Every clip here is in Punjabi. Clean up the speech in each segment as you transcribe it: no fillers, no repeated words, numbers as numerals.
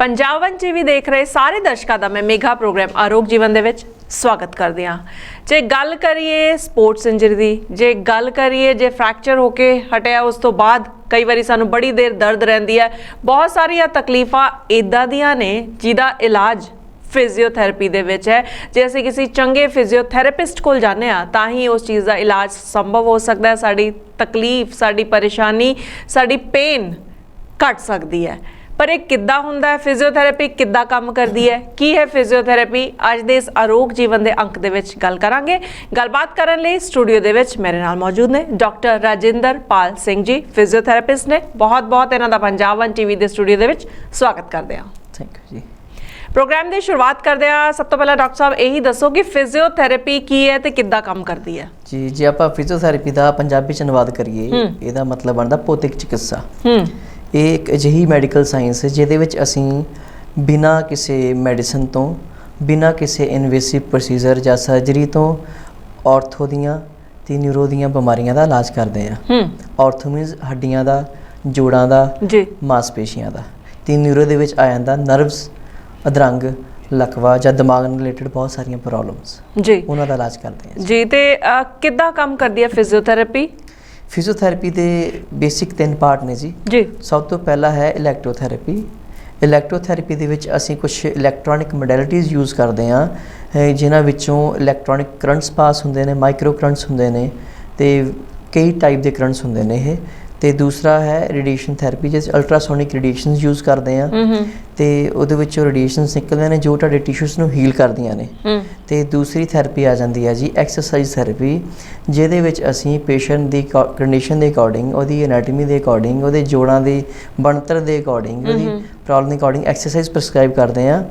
पंजाबन टीवी देख रहे सारे दर्शकों का मैं मेघा प्रोग्राम आरोग्य जीवन दे विच स्वागत करदी हां। जे गल करिए स्पोर्ट्स इंजरी दी, जे गल करिए जे फ्रैक्चर होके हटिया उस तो बाद कई बारी सानू बड़ी देर दर्द रहिंदी है। बहुत सारिया तकलीफां इदां दियां ने जिहदा इलाज फिजियोथैरेपी दे विच है। जे असीं किसी चंगे फिजियोथैरेपिस्ट कोल जाने आ तां ही उस चीज़ का इलाज संभव हो सकता है। साडी तकलीफ, साडी परेशानी, साडी पेन घट सकती है। पर एक किद्दां हुंदा है, फिजियोथैरेपी किद्दां काम करती है, की है फिजियोथैरेपी, अज दे इस आरोग्य जीवन के अंक दे विच गल करांगे। गलबात करन लई स्टूडियो दे विच मेरे नाल मौजूद ने डॉक्टर राजिंदर पाल सिंह जी, फिजियोथैरेपिस्ट ने। बहुत बहुत इन्हां दा पंजाबन टीवी दे स्टूडियो दे विच स्वागत करदे हां। Thank you ji. प्रोग्राम की शुरुआत करते हैं, सब तो पहला डॉक्टर साहब यही दसो कि फिजियोथैरेपी की है तो किद्दां काम करती है जी। जे आप फिजियोथैरेपी का पंजाबी च अनुवाद करिए ਇਹਦਾ मतलब बनता भौतिक चिकित्सा। ਇਹ एक ਅਜਿਹੀ मैडिकल साइंस है ਜਿਹਦੇ ਵਿੱਚ ਅਸੀਂ बिना किसी मैडिसन तो, बिना किसी इनवेसिव प्रोसीजर ਜਾਂ सर्जरी तो ਔਰਥੋ ਦੀਆਂ ਤੇ ਨਿਊਰੋ ਦੀਆਂ ਬਿਮਾਰੀਆਂ ਦਾ ਇਲਾਜ ਕਰਦੇ ਆ। ਔਰਥੋ ਮੀਨਸ ਹੱਡੀਆਂ ਦਾ, ਜੋੜਾਂ ਦਾ, ਮਾਸਪੇਸ਼ੀਆਂ ਦਾ, ਤੇ ਨਿਊਰੋ ਦੇ ਵਿੱਚ ਆ ਜਾਂਦਾ ਨਰਵਸ, ਅਧਰੰਗ, ਲਕਵਾ ਜਾਂ ਦਿਮਾਗ ਨਾਲ ਰਿਲੇਟਡ ਬਹੁਤ ਸਾਰੀਆਂ ਪ੍ਰੋਬਲਮਸ ਜੀ, ਉਹਨਾਂ ਦਾ ਇਲਾਜ ਕਰਦੇ ਆ ਜੀ। ਤੇ ਕਿੱਦਾਂ ਕੰਮ ਕਰਦੀ ਹੈ ਫਿਜ਼ੀਓਥੈਰੇਪੀ? ਫਿਜ਼ੀਓਥੈਰੇਪੀ ਦੇ ਬੇਸਿਕ 3 ਪਾਰਟ ਨੇ ਜੀ। ਸਭ ਤੋਂ ਪਹਿਲਾ ਹੈ ਇਲੈਕਟ੍ਰੋਥੈਰੇਪੀ। ਇਲੈਕਟ੍ਰੋਥੈਰੇਪੀ ਦੇ ਵਿੱਚ ਅਸੀਂ ਕੁਝ ਇਲੈਕਟ੍ਰੋਨਿਕ ਮੋਡੈਲਿਟੀਜ਼ ਯੂਜ਼ ਕਰਦੇ ਹਾਂ ਜਿਨ੍ਹਾਂ ਵਿੱਚੋਂ ਇਲੈਕਟ੍ਰੋਨਿਕ ਕਰੰਟਸ ਪਾਸ ਹੁੰਦੇ ਨੇ, ਮਾਈਕਰੋ ਕਰੰਟਸ ਹੁੰਦੇ ਨੇ ਤੇ ਕਈ ਟਾਈਪ ਦੇ ਕਰੰਟਸ ਹੁੰਦੇ ਨੇ ਇਹ। ਤੇ ਦੂਸਰਾ ਹੈ ਰੇਡੀਏਸ਼ਨ ਥੈਰੇਪੀ, ਜਿਸ ਅਲਟਰਾਸੋਨਿਕ ਰੇਡੀਏਸ਼ਨਸ ਯੂਜ਼ ਕਰਦੇ ਆ ਤੇ ਉਹਦੇ ਵਿੱਚੋਂ ਰੇਡੀਏਸ਼ਨਸ ਨਿਕਲਦੇ ਨੇ ਜੋ ਤੁਹਾਡੇ ਟਿਸ਼ੂਸ ਨੂੰ ਹੀਲ ਕਰਦੀਆਂ ਨੇ। ਤੇ ਦੂਸਰੀ ਥੈਰੇਪੀ ਆ ਜਾਂਦੀ ਹੈ ਜੀ ਐਕਸਰਸਾਈਜ਼ ਥੈਰੇਪੀ, ਜਿਹਦੇ ਵਿੱਚ ਅਸੀਂ ਪੇਸ਼ੈਂਟ ਦੀ ਕੰਡੀਸ਼ਨ ਦੇ ਅਕੋਰਡਿੰਗ, ਉਹਦੀ ਐਨਾਟਮੀ ਦੇ ਅਕੋਰਡਿੰਗ, ਉਹਦੇ ਜੋੜਾਂ ਦੇ ਬਣਤਰ ਦੇ ਅਕੋਰਡਿੰਗ, ਉਹਦੀ ਪ੍ਰੋਬਲਮ ਦੇ ਅਕੋਰਡਿੰਗ ਐਕਸਰਸਾਈਜ਼ ਪ੍ਰਸਕ੍ਰਾਈਬ ਕਰਦੇ ਆ।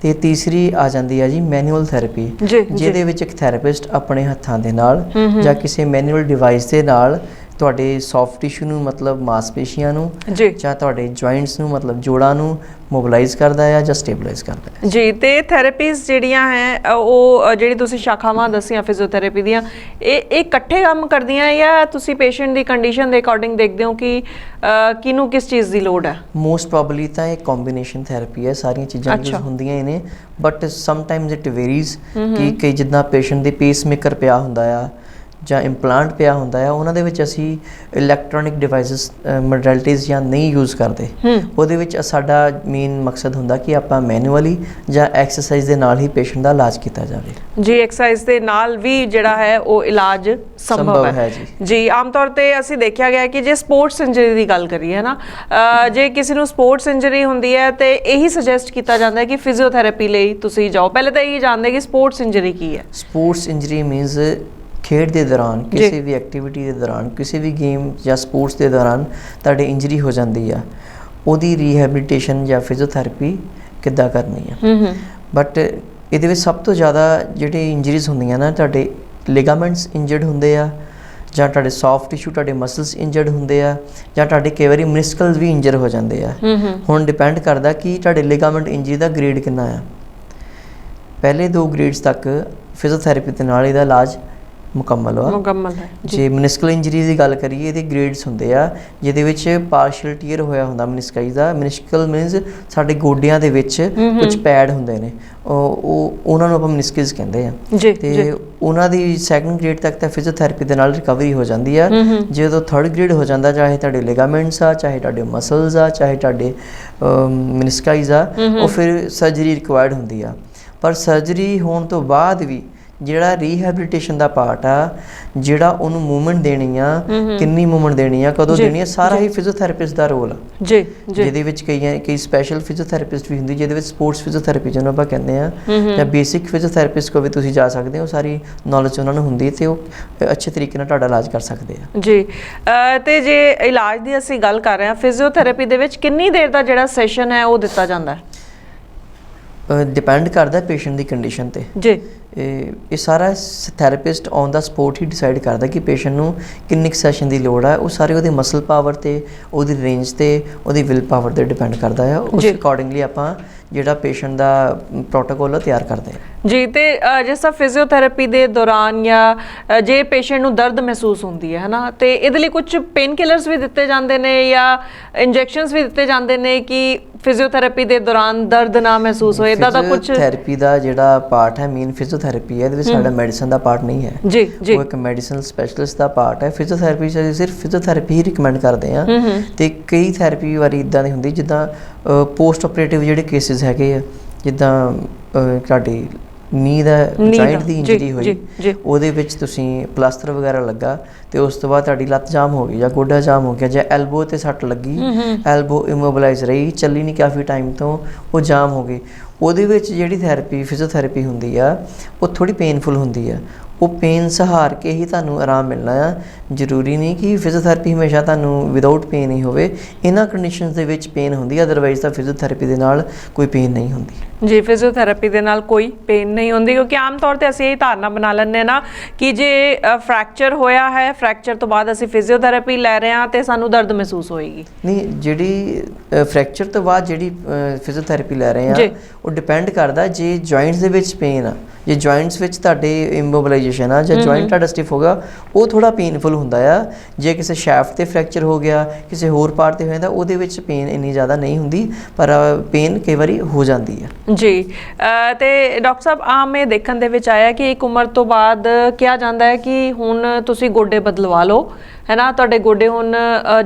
ਤੇ ਤੀਸਰੀ ਆ ਜਾਂਦੀ ਹੈ ਜੀ ਮੈਨੂਅਲ ਥੈਰੇਪੀ, ਜਿਹਦੇ ਵਿੱਚ ਇੱਕ ਥੈਰੇਪਿਸਟ ਆਪਣੇ ਹੱਥਾਂ ਦੇ ਨਾਲ ਜਾਂ ਕਿਸੇ ਮੈਨੂਅਲ ਡਿਵਾਈਸ ਦੇ ਨਾਲ ਤੁਹਾਡੇ ਸੌਫਟ ਟਿਸ਼ੂ ਨੂੰ ਮਤਲਬ ਮਾਸਪੇਸ਼ੀਆਂ ਨੂੰ ਜਾਂ ਤੁਹਾਡੇ ਜੁਆਇੰਟਸ ਨੂੰ ਮਤਲਬ ਜੋੜਾਂ ਨੂੰ ਮੋਬਿਲਾਈਜ਼ ਕਰਦਾ ਹੈ ਜਾਂ ਸਟੇਬਲਾਈਜ਼ ਕਰਦਾ ਹੈ ਜੀ। ਤੇ ਥੈਰੇਪੀਜ਼ ਜਿਹੜੀਆਂ ਹੈ ਉਹ ਜਿਹੜੀ ਤੁਸੀਂ ਸ਼ਾਖਾਵਾਂ ਦੱਸੀਆਂ ਫਿਜ਼ੀਓਥੈਰੇਪੀ ਦੀਆਂ, ਇਹ ਇਕੱਠੇ ਕੰਮ ਕਰਦੀਆਂ ਜਾਂ ਤੁਸੀਂ ਪੇਸ਼ੈਂਟ ਦੀ ਕੰਡੀਸ਼ਨ ਦੇ ਅਕੋਰਡਿੰਗ ਦੇਖਦੇ ਹੋ ਕਿ ਕਿਹਨੂੰ ਕਿਸ ਚੀਜ਼ ਦੀ ਲੋੜ ਹੈ? ਮੋਸਟ ਪ੍ਰੋਬਬਲੀ ਤਾਂ ਇਹ ਕੰਬੀਨੇਸ਼ਨ ਥੈਰੇਪੀ ਹੈ, ਸਾਰੀਆਂ ਚੀਜ਼ਾਂ ਯੂਜ਼ ਹੁੰਦੀਆਂ ਹੀ ਨੇ, ਬਟ ਸਮਟਾਈਮਸ ਇਟ ਵੇਰੀਜ਼ ਕਿ ਕਈ ਜਿੱਦਾਂ ਪੇਸ਼ੈਂਟ ਦੇ ਪੇਸਮੇਕਰ ਪਿਆ ਹੁੰਦਾ ਆ ਜਾਂ ਇੰਪਲਾਂਟ ਪਿਆ ਹੁੰਦਾ ਆ, ਉਹਨਾਂ ਦੇ ਵਿੱਚ ਅਸੀਂ ਇਲੈਕਟ੍ਰੋਨਿਕ ਡਿਵਾਈਸਿਸ ਮੋਡੈਲਿਟੀਜ਼ ਜਾਂ ਨਹੀਂ ਯੂਜ਼ ਕਰਦੇ। ਉਹਦੇ ਵਿੱਚ ਸਾਡਾ ਮੇਨ ਮਕਸਦ ਹੁੰਦਾ ਕਿ ਆਪਾਂ ਮੈਨੂਅਲੀ ਜਾਂ ਐਕਸਰਸਾਈਜ਼ ਦੇ ਨਾਲ ਹੀ ਪੇਸ਼ੈਂਟ ਦਾ ਇਲਾਜ ਕੀਤਾ ਜਾਵੇ ਜੀ। ਐਕਸਰਸਾਈਜ਼ ਦੇ ਨਾਲ ਵੀ ਜਿਹੜਾ ਹੈ ਉਹ ਇਲਾਜ ਸੰਭਵ ਹੈ ਜੀ। ਆਮ ਤੌਰ ਤੇ ਅਸੀਂ ਦੇਖਿਆ ਗਿਆ ਕਿ ਜੇ ਸਪੋਰਟਸ ਇੰਜਰੀ ਦੀ ਗੱਲ ਕਰੀਏ ਨਾ, ਜੇ ਕਿਸੇ ਨੂੰ ਸਪੋਰਟਸ ਇੰਜਰੀ ਹੁੰਦੀ ਹੈ ਤੇ ਇਹੀ ਸੁਜੈਸਟ ਕੀਤਾ ਜਾਂਦਾ ਹੈ ਕਿ ਫਿਜ਼ੀਓਥੈਰੇਪੀ ਲਈ ਤੁਸੀਂ ਜਾਓ। ਪਹਿਲੇ ਤਾਂ ਇਹ ਜਾਣਦੇ ਕਿ ਸਪੋਰਟਸ ਇੰਜਰੀ ਕੀ ਹੈ। ਸਪੋਰਟਸ ਇੰਜਰੀ ਮੀਨਸ ਖੇਡ ਦੇ ਦੌਰਾਨ, ਕਿਸੇ ਵੀ ਐਕਟੀਵਿਟੀ ਦੇ ਦੌਰਾਨ, ਕਿਸੇ ਵੀ ਗੇਮ ਜਾਂ ਸਪੋਰਟਸ ਦੇ ਦੌਰਾਨ ਤੁਹਾਡੇ ਇੰਜਰੀ ਹੋ ਜਾਂਦੀ ਆ, ਉਹਦੀ ਰੀਹੈਬਿਲਿਟੇਸ਼ਨ ਜਾਂ ਫਿਜ਼ੀਓਥੈਰੇਪੀ ਕਿੱਦਾਂ ਕਰਨੀ ਆ। ਬਟ ਇਹਦੇ ਵਿੱਚ ਸਭ ਤੋਂ ਜ਼ਿਆਦਾ ਜਿਹੜੇ ਇੰਜਰੀਜ਼ ਹੁੰਦੀਆਂ ਨਾ, ਤੁਹਾਡੇ ਲਿਗਾਮੈਂਟਸ ਇੰਜਰਡ ਹੁੰਦੇ ਆ ਜਾਂ ਤੁਹਾਡੇ ਸੌਫਟ ਟਿਸ਼ੂ, ਤੁਹਾਡੇ ਮਸਲਸ ਇੰਜਰਡ ਹੁੰਦੇ ਆ ਜਾਂ ਤੁਹਾਡੇ ਕਈ ਵਾਰੀ ਮਨਿਸਕਲਸ ਵੀ ਇੰਜਰ ਹੋ ਜਾਂਦੇ ਆ। ਹੁਣ ਡਿਪੈਂਡ ਕਰਦਾ ਕਿ ਤੁਹਾਡੇ ਲਿਗਾਮੈਂਟ ਇੰਜਰੀ ਦਾ ਗ੍ਰੇਡ ਕਿੰਨਾ ਆ। ਪਹਿਲੇ 2 ਗ੍ਰੇਡਸ ਤੱਕ ਫਿਜ਼ੀਓਥੈਰੇਪੀ ਦੇ ਨਾਲ ਇਹਦਾ ਇਲਾਜ ਮੁਕੰਮਲ ਹੈ। ਜੇ ਮਨਿਸਕਲ ਇੰਜਰੀ ਦੀ ਗੱਲ ਕਰੀਏ, ਇਹਦੇ ਗ੍ਰੇਡਸ ਹੁੰਦੇ ਆ ਜਿਹਦੇ ਵਿੱਚ ਪਾਰਸ਼ੀਅਲ ਟੀਅਰ ਹੋਇਆ ਹੁੰਦਾ ਮਨਿਸਕਾਈਜ਼ ਦਾ। ਮਨਿਸਕਲ ਮੀਨਸ ਸਾਡੇ ਗੋਡਿਆਂ ਦੇ ਵਿੱਚ ਕੁਝ ਪੈਡ ਹੁੰਦੇ ਨੇ, ਉਹਨਾਂ ਨੂੰ ਆਪਾਂ ਮਨਿਸਕਸ ਕਹਿੰਦੇ ਆ। ਤੇ ਉਹਨਾਂ ਦੀ ਸੈਕੰਡ ਗ੍ਰੇਡ ਤੱਕ ਤਾਂ ਫਿਜ਼ੀਓਥੈਰੇਪੀ ਦੇ ਨਾਲ ਰਿਕਵਰੀ ਹੋ ਜਾਂਦੀ ਆ। ਜਦੋਂ 3rd ਗ੍ਰੇਡ ਹੋ ਜਾਂਦਾ, ਚਾਹੇ ਤੁਹਾਡੇ ਲਿਗਾਮੈਂਟਸ ਆ, ਚਾਹੇ ਤੁਹਾਡੇ ਮਸਲਸ ਆ, ਚਾਹੇ ਤੁਹਾਡੇ ਮਨਿਸਕਾਈਜ਼ ਆ, ਉਹ ਫਿਰ ਸਰਜਰੀ ਰਿਕਵਾਇਰਡ ਹੁੰਦੀ ਆ। ਪਰ ਸਰਜਰੀ ਹੋਣ ਤੋਂ ਬਾਅਦ ਵੀ ਜਿਹੜਾ ਰੀਹੈਬਿਲਿਟੇਸ਼ਨ ਦਾ ਪਾਰਟ ਆ, ਜਿਹੜਾ ਉਹਨੂੰ ਮੂਵਮੈਂਟ ਦੇਣੀ ਆ, ਕਿੰਨੀ ਮੂਵਮੈਂਟ ਦੇਣੀ ਆ, ਕਦੋਂ ਦੇਣੀ ਆ, ਸਾਰਾ ਹੀ ਫਿਜ਼ੀਓਥੈਰੇਪਿਸਟ ਦਾ ਰੋਲ ਆ ਜੀ। ਜਿਹਦੇ ਵਿੱਚ ਕਈ ਸਪੈਸ਼ਲ ਫਿਜ਼ੀਓਥੈਰੇਪਿਸਟ ਵੀ ਹੁੰਦੀ, ਜਿਹਦੇ ਵਿੱਚ ਸਪੋਰਟਸ ਫਿਜ਼ੀਓਥੈਰੇਪੀ ਜਿਹਨੂੰ ਆਪਾਂ ਕਹਿੰਦੇ ਆ, ਜਾਂ ਬੇਸਿਕ ਫਿਜ਼ੀਓਥੈਰੇਪਿਸਟ ਕੋਲ ਵੀ ਤੁਸੀਂ ਜਾ ਸਕਦੇ ਹੋ। ਸਾਰੀ ਨੌਲੇਜ ਉਹਨਾਂ ਨੂੰ ਹੁੰਦੀ ਤੇ ਉਹ ਅੱਛੇ ਤਰੀਕੇ ਨਾਲ ਤੁਹਾਡਾ ਇਲਾਜ ਕਰ ਸਕਦੇ ਆ ਜੀ। ਤੇ ਜੇ ਇਲਾਜ ਦੀ ਅਸੀਂ ਗੱਲ ਕਰ ਰਹੇ ਹਾਂ, ਫਿਜ਼ੀਓਥੈਰੇਪੀ ਦੇ ਵਿੱਚ ਕਿੰਨੀ ਦੇਰ ਦਾ ਜਿਹੜਾ ਸੈਸ਼ਨ ਹੈ ਉਹ ਦਿੱਤਾ ਜਾਂਦਾ ਹੈ? ਡਿਪੈਂਡ ਕਰਦਾ ਪੇਸ਼ੈਂਟ ਦੀ ਕੰਡੀਸ਼ਨ ਤੇ ਜੀ। ਇਹ ਸਾਰਾ ਥੈਰੇਪਿਸਟ ਔਨ ਦਾ ਸਪੋਟ ਹੀ ਡਿਸਾਈਡ ਕਰਦਾ ਕਿ ਪੇਸ਼ੈਂਟ ਨੂੰ ਕਿੰਨੇ ਸੈਸ਼ਨ ਦੀ ਲੋੜ ਹੈ। ਉਹ ਸਾਰੇ ਉਹਦੇ ਮਸਲ ਪਾਵਰ ਤੇ, ਉਹਦੀ ਰੇਂਜ ਤੇ, ਉਹਦੀ ਵਿਲ ਪਾਵਰ ਤੇ ਡਿਪੈਂਡ ਕਰਦਾ ਹੈ। ਉਸ ਅਕੋਰਡਿੰਗਲੀ ਆਪਾਂ ਜਿਹੜਾ ਪੇਸ਼ੈਂਟ ਦਾ ਪ੍ਰੋਟੋਕੋਲ ਤਿਆਰ ਕਰਦੇ ਆ ਜੀ। ਤੇ ਜਿਸ ਤਰ੍ਹਾਂ ਫਿਜ਼ੀਓਥੈਰੇਪੀ ਦੇ ਦੌਰਾਨ ਜਾਂ ਜੇ ਪੇਸ਼ੈਂਟ ਨੂੰ ਦਰਦ ਮਹਿਸੂਸ ਹੁੰਦੀ ਹੈ ਨਾ, ਤੇ ਇਹਦੇ ਲਈ ਕੁਝ ਪੇਨ ਕਿਲਰਸ ਵੀ ਦਿੱਤੇ ਜਾਂਦੇ ਨੇ ਜਾਂ ਇੰਜੈਕਸ਼ਨਸ ਵੀ ਦਿੱਤੇ ਜਾਂਦੇ ਨੇ ਕਿ ਫਿਜ਼ੀਓਥੈਰੇਪੀ ਦੇ ਦੌਰਾਨ ਦਰਦ ਨਾ ਮਹਿਸੂਸ ਹੋਏ, ਇਦਾਂ ਦਾ ਕੁਝ? ਫਿਜ਼ੀਓਥੈਰੇਪੀ ਦਾ ਜਿਹੜਾ ਪਾਰਟ ਹੈ, ਮੇਨ ਫਿਜ਼ੀਓਥੈਰੇਪੀ ਹੈ, ਇਹਦੇ ਵਿੱਚ ਸਾਡਾ ਮੈਡੀਸਨ ਦਾ ਪਾਰਟ ਨਹੀਂ ਹੈ ਜੀ ਜੀ। ਉਹ ਇੱਕ ਮੈਡੀਸਨਲ ਸਪੈਸ਼ਲਿਸਟ ਦਾ ਪਾਰਟ ਹੈ। ਫਿਜ਼ੀਓਥੈਰੇਪੀ 'ਚ ਅਸੀਂ ਸਿਰਫ ਫਿਜ਼ੀਓਥੈਰੇਪੀ ਹੀ ਰਿਕਮੈਂਡ ਕਰਦੇ ਹਾਂ। ਤੇ ਕਈ ਥੈਰੇਪੀ ਵਾਰੀ ਇੱਦਾਂ ਦੀ ਹੁੰਦੀ ਜਿੱਦਾਂ ਪੋਸਟ ਆਪਰੇਟਿਵ ਜਿਹੜੇ ਕੇਸਿਸ ਹੈਗੇ ਆ, ਜਿੱਦਾਂ ਤੁਹਾਡੀ ਨੀ ਦਾ ਜੁਆਇੰਟ ਦੀ ਇੰਜਰੀ ਹੋਈ, ਉਹਦੇ ਵਿੱਚ ਤੁਸੀਂ ਪਲਾਸਟਰ ਵਗੈਰਾ ਲੱਗਾ ਤੇ ਉਸ ਤੋਂ ਬਾਅਦ ਤੁਹਾਡੀ ਲੱਤ ਜਾਮ ਹੋ ਗਈ ਜਾਂ ਗੋਡਾ ਜਾਮ ਹੋ ਗਿਆ ਜਾਂ ਐਲਬੋ ਤੇ ਸੱਟ ਲੱਗੀ, ਐਲਬੋ ਇਮੋਬਿਲਾਈਜ਼ ਰਹੀ, ਚੱਲੀ ਨਹੀਂ ਕਾਫੀ ਟਾਈਮ ਤੋਂ, ਉਹ ਜਾਮ ਹੋ ਗਈ, ਉਹਦੇ ਵਿੱਚ ਜਿਹੜੀ ਥੈਰੇਪੀ ਫਿਜ਼ੀਓਥੈਰੇਪੀ ਹੁੰਦੀ ਆ ਉਹ ਥੋੜੀ ਪੇਨਫੁਲ ਹੁੰਦੀ ਆ। ਉਹ ਪੇਨ ਸਹਾਰ ਕੇ ਹੀ ਤੁਹਾਨੂੰ ਆਰਾਮ ਮਿਲਣਾ ਆ। ਜ਼ਰੂਰੀ ਨਹੀਂ ਕਿ ਫਿਜ਼ੀਓਥੈਰੇਪੀ ਹਮੇਸ਼ਾ ਤੁਹਾਨੂੰ ਵਿਦਆਊਟ ਪੇਨ ਹੀ ਹੋਵੇ, ਇਹਨਾਂ ਕੰਡੀਸ਼ਨਸ ਦੇ ਵਿੱਚ ਪੇਨ ਹੁੰਦੀ ਹੈ, ਅਦਰਵਾਈਜ਼ ਤਾਂ ਫਿਜ਼ੀਓਥੈਰੇਪੀ ਦੇ ਨਾਲ ਕੋਈ ਪੇਨ ਨਹੀਂ ਹੁੰਦੀ ਜੀ। ਫਿਜ਼ੀਓਥੈਰੇਪੀ ਦੇ ਨਾਲ ਕੋਈ ਪੇਨ ਨਹੀਂ ਹੁੰਦੀ, ਕਿਉਂਕਿ ਆਮ ਤੌਰ ਤੇ ਅਸੀਂ ਇਹ ਧਾਰਨਾ ਬਣਾ ਲੈਂਦੇ ਨਾ ਕਿ ਜੇ ਫ੍ਰੈਕਚਰ ਹੋਇਆ ਹੈ, ਫ੍ਰੈਕਚਰ ਤੋਂ ਬਾਅਦ ਅਸੀਂ ਫਿਜ਼ੀਓਥੈਰੇਪੀ ਲੈ ਰਹੇ ਹਾਂ ਤੇ ਸਾਨੂੰ ਦਰਦ ਮਹਿਸੂਸ ਹੋਏਗੀ। ਨਹੀਂ, ਜਿਹੜੀ ਫ੍ਰੈਕਚਰ ਤੋਂ ਬਾਅਦ ਜਿਹੜੀ ਫਿਜ਼ੀਓਥੈਰੇਪੀ ਲੈ ਰਹੇ ਹਾਂ ਉਹ ਡਿਪੈਂਡ ਕਰਦਾ ਜੇ ਜੁਆਇੰਟਸ ਦੇ ਵਿੱਚ ਪੇਨ ਆ, ਜੇ ਜੁਆਇੰਟਸ ਵਿੱਚ ਤੁਹਾਡੇ ਇਮੋਬਿਲਾਈਜੇਸ਼ਨ ਆ ਜਾਂ ਜੁਆਇੰਟ ਤੁਹਾਡਾ ਸਟਿਫ ਹੋ ਗਿਆ, ਉਹ ਥੋੜਾ ਪੇਨਫੁਲ ਹੁੰਦਾ ਆ। ਜੇ ਕਿਸੇ ਸ਼ੈਫਟ ਤੇ ਫ੍ਰੈਕਚਰ ਹੋ ਗਿਆ, ਕਿਸੇ ਹੋਰ ਪਾਰਟ ਤੇ ਹੋ ਜਾਂਦਾ, ਉਹਦੇ ਵਿੱਚ ਪੇਨ ਇੰਨੀ ਜ਼ਿਆਦਾ ਨਹੀਂ ਹੁੰਦੀ, ਪਰ ਪੇਨ ਕਈ ਵਾਰੀ ਹੋ ਜਾਂਦੀ ਹੈ ਜੀ। ਤੇ ਡਾਕਟਰ ਸਾਹਿਬ, ਆਮ ਇਹ ਦੇਖਣ ਦੇ ਵਿੱਚ ਆਇਆ ਕਿ ਇੱਕ ਉਮਰ ਤੋਂ ਬਾਅਦ ਕਿਹਾ ਜਾਂਦਾ ਹੈ ਕਿ ਹੁਣ ਤੁਸੀਂ ਗੋਡੇ ਬਦਲਵਾ ਲਓ, ਹੈ ਨਾ, ਤੁਹਾਡੇ ਗੋਡੇ ਹੁਣ